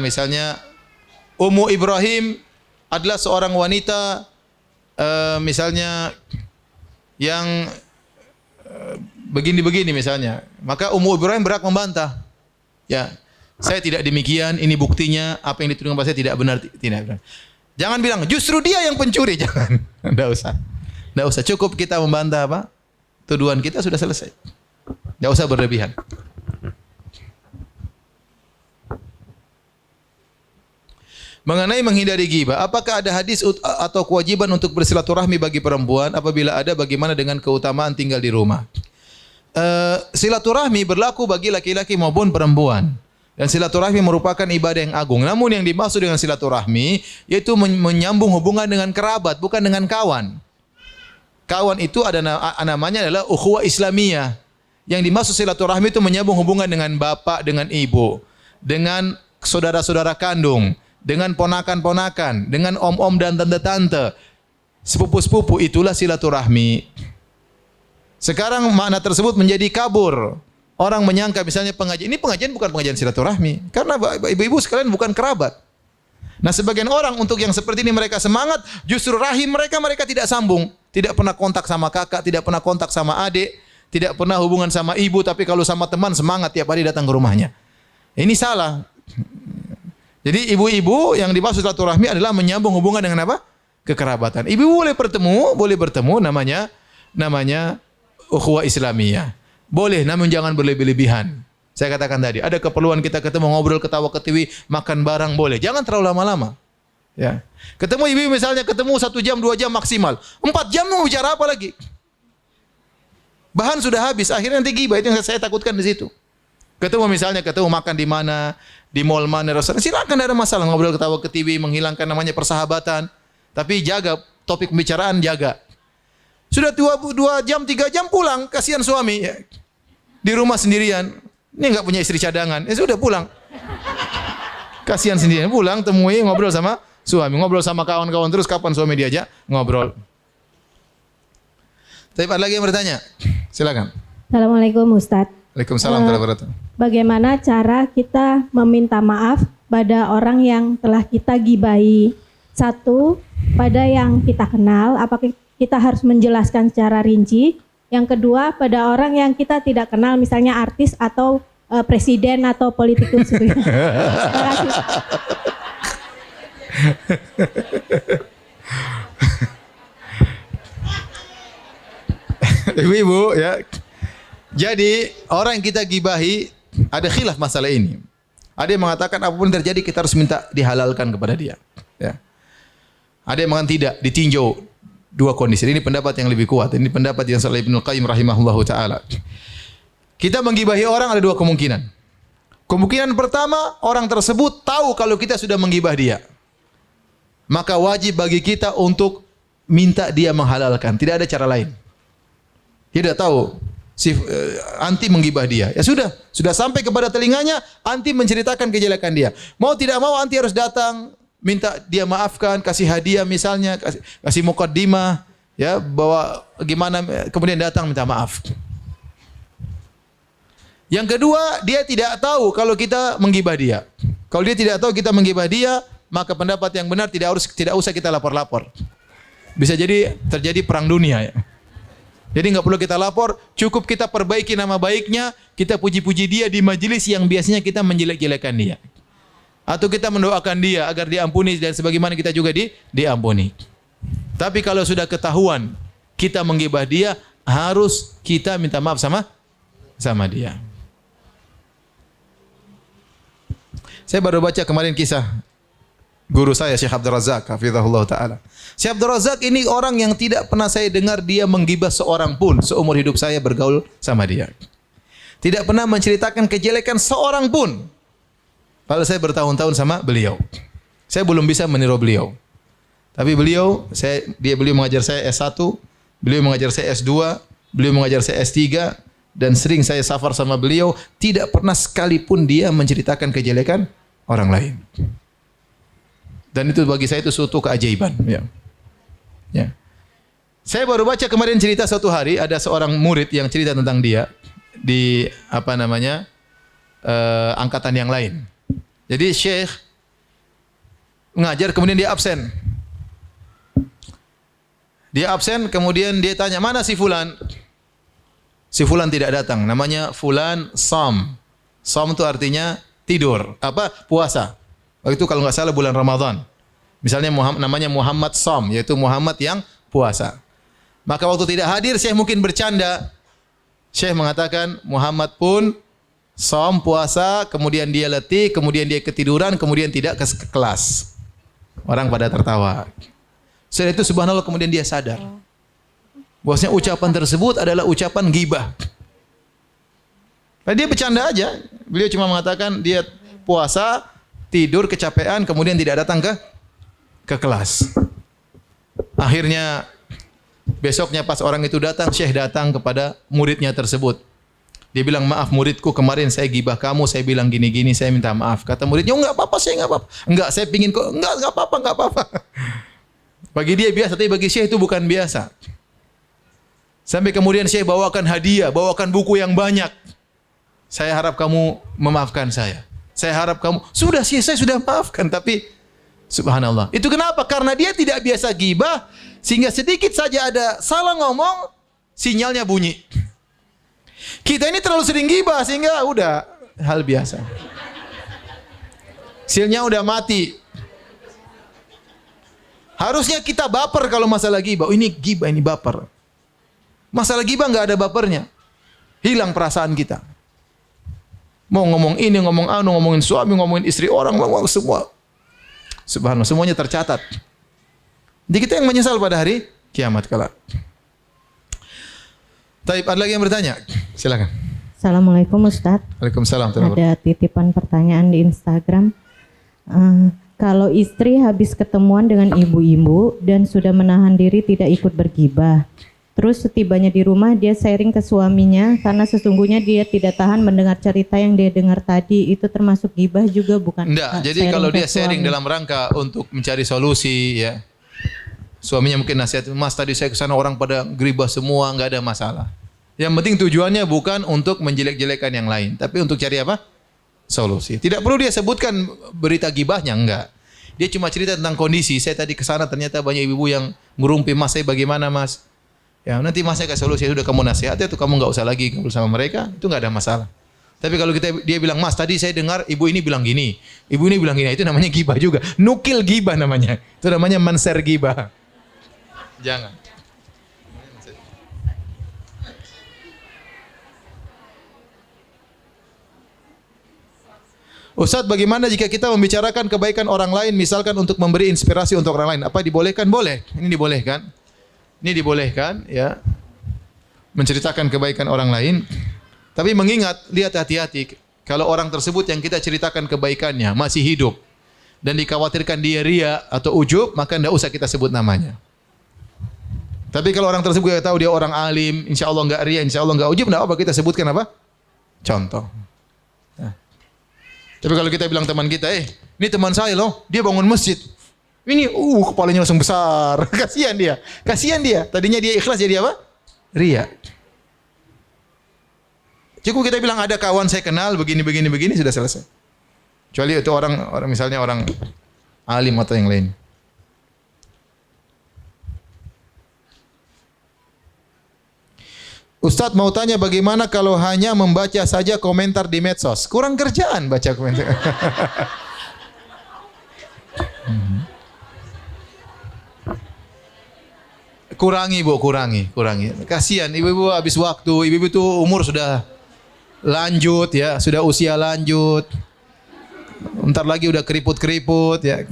misalnya Ummu Ibrahim adalah seorang wanita misalnya yang begini-begini misalnya, maka Ummu Ibrahim berhak membantah. Ya, saya tidak demikian, ini buktinya, apa yang dituduhkan kepada saya tidak benar, tidak benar. Jangan bilang justru dia yang pencuri, jangan. Enggak usah. Enggak usah, cukup kita membantah apa? Tuduhan kita sudah selesai. Enggak usah berlebihan. Mengenai menghindari ghibah, apakah ada hadis atau kewajiban untuk bersilaturahmi bagi perempuan? Apabila ada, bagaimana dengan keutamaan tinggal di rumah? Silaturahmi berlaku bagi laki-laki maupun perempuan. Dan silaturahmi merupakan ibadah yang agung. Namun yang dimaksud dengan silaturahmi yaitu menyambung hubungan dengan kerabat, bukan dengan kawan. Kawan itu ada namanya adalah ukhuwah Islamiyah. Yang dimaksud silaturahmi itu menyambung hubungan dengan bapak, dengan ibu, dengan saudara-saudara kandung, dengan ponakan-ponakan, dengan om-om dan tante-tante, sepupu-sepupu, itulah silaturahmi. Sekarang makna tersebut menjadi kabur. Orang menyangka misalnya pengajian bukan pengajian silaturahmi. Karena ibu-ibu sekalian bukan kerabat. Nah, sebagian orang untuk yang seperti ini mereka semangat, justru rahim mereka tidak sambung. Tidak pernah kontak sama kakak, tidak pernah kontak sama adik, tidak pernah hubungan sama ibu, tapi kalau sama teman semangat tiap hari datang ke rumahnya. Ini salah. Jadi ibu-ibu yang dimaksud silaturahmi adalah menyambung hubungan dengan apa? Kekerabatan. Ibu boleh bertemu namanya ukhuwah Islamiyah. boleh, namun jangan berlebih-lebihan. Saya katakan tadi, ada keperluan kita ketemu ngobrol, ketawa ketiwi, makan barang boleh. Jangan terlalu lama-lama. Ya. Ketemu ibu misalnya, ketemu 1 jam, 2 jam maksimal. 4 jam mau bicara apa lagi? Bahan sudah habis, akhirnya nanti gibah. Itu yang saya takutkan di situ. Ketemu misalnya, ketemu makan di mana, di mall mana, restoran. Silakan, tidak ada masalah. Ngobrol, ketawa ketiwi, menghilangkan namanya persahabatan. Tapi jaga, topik pembicaraan jaga. Sudah 2 jam, 3 jam pulang, kasihan suami. Ya. Di rumah sendirian. Ini enggak punya istri cadangan. Sudah pulang. Kasihan sendirian. Pulang, temui, ngobrol sama suami. Ngobrol sama kawan-kawan terus, kapan suami diajak ngobrol. Tapi ada lagi yang bertanya? Silakan. Assalamualaikum Ustadz. Waalaikumsalam warahmatullahi wabarakatuh. Bagaimana cara kita meminta maaf pada orang yang telah kita gibahi? 1, pada yang kita kenal, apakah kita harus menjelaskan secara rinci? Yang kedua, pada orang yang kita tidak kenal, misalnya artis atau presiden atau politikus. Terima kasih. Ibu-ibu ya. Jadi orang yang kita gibahi ada khilaf masalah ini. Ada yang mengatakan apapun terjadi kita harus minta dihalalkan kepada dia. Ya. Ada yang mengatakan tidak, ditinjau 2 kondisi. Ini pendapat yang lebih kuat. Ini pendapat yang Shalih Ibnu Qayyim rahimahullahu taala. Kita menggibahi orang ada 2 kemungkinan. Kemungkinan pertama, orang tersebut tahu kalau kita sudah menggibah dia. Maka wajib bagi kita untuk minta dia menghalalkan. Tidak ada cara lain. Dia sudah tahu anti menggibah dia. Ya sudah sampai kepada telinganya, anti menceritakan kejelekan dia. Mau tidak mau anti harus datang, minta dia maafkan, kasih hadiah misalnya, kasih muqaddimah, ya, bahwa gimana, kemudian datang minta maaf. Yang kedua, dia tidak tahu kalau kita menggibah dia. Kalau dia tidak tahu kita menggibah dia, maka pendapat yang benar tidak usah kita lapor-lapor. Bisa jadi terjadi perang dunia ya. Jadi nggak perlu kita lapor, cukup kita perbaiki nama baiknya, kita puji-puji dia di majelis yang biasanya kita menjelek-jelekan dia. Atau kita mendoakan dia agar diampuni dan sebagaimana kita juga diampuni. Tapi kalau sudah ketahuan kita menggibah dia, harus kita minta maaf sama dia. Saya baru baca kemarin kisah guru saya Syekh Abdul Razak hafizahullah taala. Syekh Abdul Razak ini orang yang tidak pernah saya dengar dia menggibah seorang pun seumur hidup saya bergaul sama dia. Tidak pernah menceritakan kejelekan seorang pun. Padahal saya bertahun-tahun sama beliau. Saya belum bisa meniru beliau. Tapi beliau mengajar saya S1, beliau mengajar saya S2, beliau mengajar saya S3 dan sering saya safar sama beliau, tidak pernah sekalipun dia menceritakan kejelekan orang lain. Dan itu bagi saya itu suatu keajaiban. Ya. Ya. Saya baru baca kemarin cerita suatu hari ada seorang murid yang cerita tentang dia di angkatan yang lain. Jadi Syekh mengajar kemudian dia absen. Dia absen kemudian dia tanya mana si fulan? Si fulan tidak datang. Namanya fulan Sham. Sham itu artinya tidur. Puasa. Waktu itu kalau nggak salah bulan Ramadan. Misalnya namanya Muhammad Sham, yaitu Muhammad yang puasa. Maka waktu tidak hadir, Syekh mungkin bercanda. Syekh mengatakan Muhammad pun Sham puasa, kemudian dia letih, kemudian dia ketiduran, kemudian tidak ke kelas. Orang pada tertawa. Setelah itu subhanallah kemudian dia sadar. Bahwasanya ucapan tersebut adalah ucapan ghibah. Nah, dia bercanda aja. Beliau cuma mengatakan dia puasa, tidur, kecapean, kemudian tidak datang ke kelas. Akhirnya besoknya pas orang itu datang, Syekh datang kepada muridnya tersebut. Dia bilang, maaf muridku, kemarin saya gibah kamu, saya bilang gini-gini, saya minta maaf. Kata muridnya, enggak apa-apa, saya enggak apa-apa. Enggak, saya pingin kok, enggak apa-apa. Bagi dia biasa, tapi bagi Syekh itu bukan biasa. Sampai kemudian Syekh bawakan hadiah, bawakan buku yang banyak. Saya harap kamu memaafkan saya. Saya harap kamu, sudah sih saya sudah maafkan, tapi subhanallah. Itu kenapa? Karena dia tidak biasa gibah, sehingga sedikit saja ada salah ngomong, sinyalnya bunyi. Kita ini terlalu sering gibah, sehingga udah hal biasa. Sinyalnya udah mati. Harusnya kita baper kalau masalah gibah. Oh, ini gibah, ini baper. Masalah gibah nggak ada bapernya. Hilang perasaan kita. Mau ngomong ini, ngomong anu, ngomongin suami, ngomongin istri orang, ngomong semua. Subhanallah, semuanya tercatat. Jadi kita yang menyesal pada hari kiamat kelak. Taib, ada lagi yang bertanya? Silakan. Assalamualaikum Ustadz. Waalaikumsalam. Ada titipan pertanyaan di Instagram. Kalau istri habis ketemuan dengan ibu-ibu dan sudah menahan diri tidak ikut bergibah, terus setibanya di rumah dia sharing ke suaminya karena sesungguhnya dia tidak tahan mendengar cerita yang dia dengar tadi, itu termasuk gibah juga bukan? Enggak, jadi kalau dia sharing dalam rangka untuk mencari solusi ya. Suaminya mungkin nasihat, "Mas tadi saya ke sana orang pada gibah semua, enggak ada masalah." Yang penting tujuannya bukan untuk menjelek-jelekan yang lain, tapi untuk cari apa? Solusi. Tidak perlu dia sebutkan berita gibahnya, enggak. Dia cuma cerita tentang kondisi, "Saya tadi ke sana ternyata banyak ibu-ibu yang ngurumpi Mas, saya bagaimana Mas?" Ya, nanti Masnya kasih solusi, sudah kamu nasihatnya tuh kamu enggak usah lagi ngobrol sama mereka, itu enggak ada masalah. Tapi kalau dia bilang, "Mas, tadi saya dengar ibu ini bilang gini, ibu ini bilang gini," itu namanya gibah juga. Nukil gibah namanya. Itu namanya manser gibah. Jangan. Ustadz, bagaimana jika kita membicarakan kebaikan orang lain, misalkan untuk memberi inspirasi untuk orang lain? Apa dibolehkan? Boleh. Ini dibolehkan. Ini dibolehkan, ya. Menceritakan kebaikan orang lain. Tapi mengingat, lihat hati-hati. Kalau orang tersebut yang kita ceritakan kebaikannya masih hidup dan dikhawatirkan dia ria atau ujub, maka tidak usah kita sebut namanya. Tapi kalau orang tersebut kita tahu dia orang alim, insya Allah enggak ria, insya Allah enggak ujub, tidak apa kita sebutkan apa? Contoh. Nah. Tapi kalau kita bilang teman kita, ini teman saya loh, dia bangun masjid. Ini, kepalanya langsung besar. Kasihan dia. Kasihan dia. Tadinya dia ikhlas jadi apa? Ria. Cukup kita bilang ada kawan saya kenal begini sudah selesai. Kecuali itu orang misalnya orang alim atau yang lain. Ustadz mau tanya bagaimana kalau hanya membaca saja komentar di medsos? Kurang kerjaan baca komentar. Kurangi Bu, kurangi. Kasihan ibu-ibu habis waktu, ibu-ibu itu umur sudah lanjut ya, sudah usia lanjut. Ntar lagi udah keriput-keriput ya.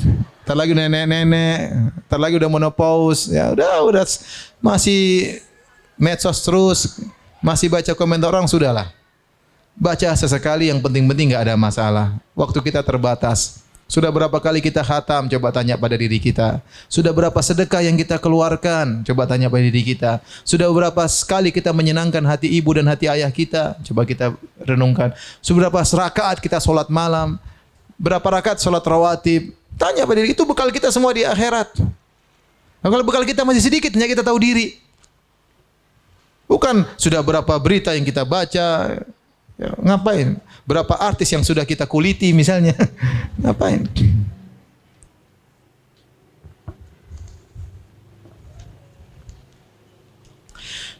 Ntar lagi udah nenek-nenek, ntar lagi udah menopause ya, udah masih medsos terus, masih baca komentar orang, sudahlah. Baca sesekali, yang penting-penting enggak ada masalah. Waktu kita terbatas. Sudah berapa kali kita khatam? Coba tanya pada diri kita. Sudah berapa sedekah yang kita keluarkan? Coba tanya pada diri kita. Sudah berapa sekali kita menyenangkan hati ibu dan hati ayah kita? Coba kita renungkan. Sudah berapa rakaat kita sholat malam? Berapa rakaat sholat rawatib? Tanya pada diri. Itu bekal kita semua di akhirat. Nah, kalau bekal kita masih sedikit, hanya kita tahu diri. Bukan sudah berapa berita yang kita baca. Ya, ngapain? Berapa artis yang sudah kita kuliti misalnya. Ngapain?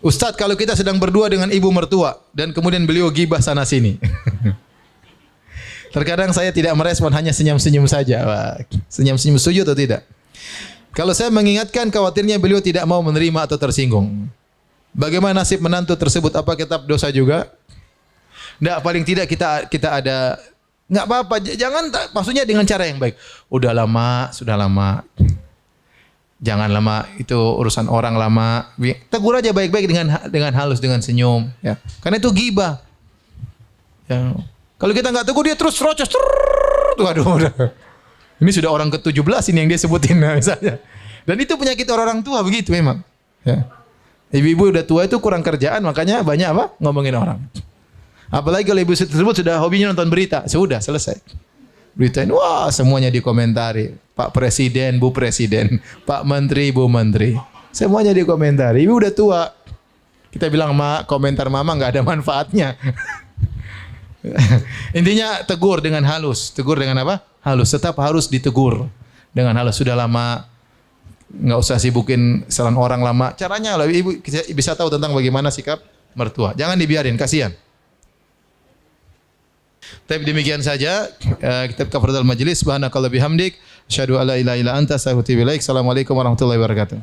Ustadz, kalau kita sedang berdua dengan ibu mertua dan kemudian beliau gibah sana sini. Terkadang saya tidak merespon, hanya senyum-senyum saja. Senyum-senyum setuju atau tidak? Kalau saya mengingatkan, khawatirnya beliau tidak mau menerima atau tersinggung. Bagaimana nasib menantu tersebut? Apa tetap dosa juga? Nggak, paling tidak kita ada, nggak apa-apa. Jangan, maksudnya dengan cara yang baik. Udah lama, sudah lama. Jangan lama, itu urusan orang lama. Tegur aja baik-baik dengan halus, dengan senyum. Ya. Karena itu ghibah. Ya. Kalau kita nggak tegur, dia terus rocos. Tuh, aduh, udah. Ini sudah orang ke-17 ini yang dia sebutin misalnya. Dan itu penyakit orang tua begitu memang. Ya. Ibu-ibu udah tua itu kurang kerjaan, makanya banyak apa? Ngomongin orang. Apalagi kalau ibu tersebut sudah hobinya nonton berita, sudah selesai. Berita ini, wah semuanya dikomentari. Pak Presiden, Bu Presiden, Pak Menteri, Bu Menteri. Semuanya dikomentari. Ibu udah tua. Kita bilang, komentar mama nggak ada manfaatnya. Intinya tegur dengan halus. Tegur dengan apa? Halus. Tetap harus ditegur dengan halus. Sudah lama, nggak usah sibukin saran orang lama. Caranya lah, ibu bisa tahu tentang bagaimana sikap mertua. Jangan dibiarin, kasihan. Tapi demikian saja kita kafaratul majlis. Subhanakallah bihamdik, asyhadu alla ilaha illa anta, astaghfiruka wa atubu ilaik. Assalamualaikum warahmatullahi wabarakatuh.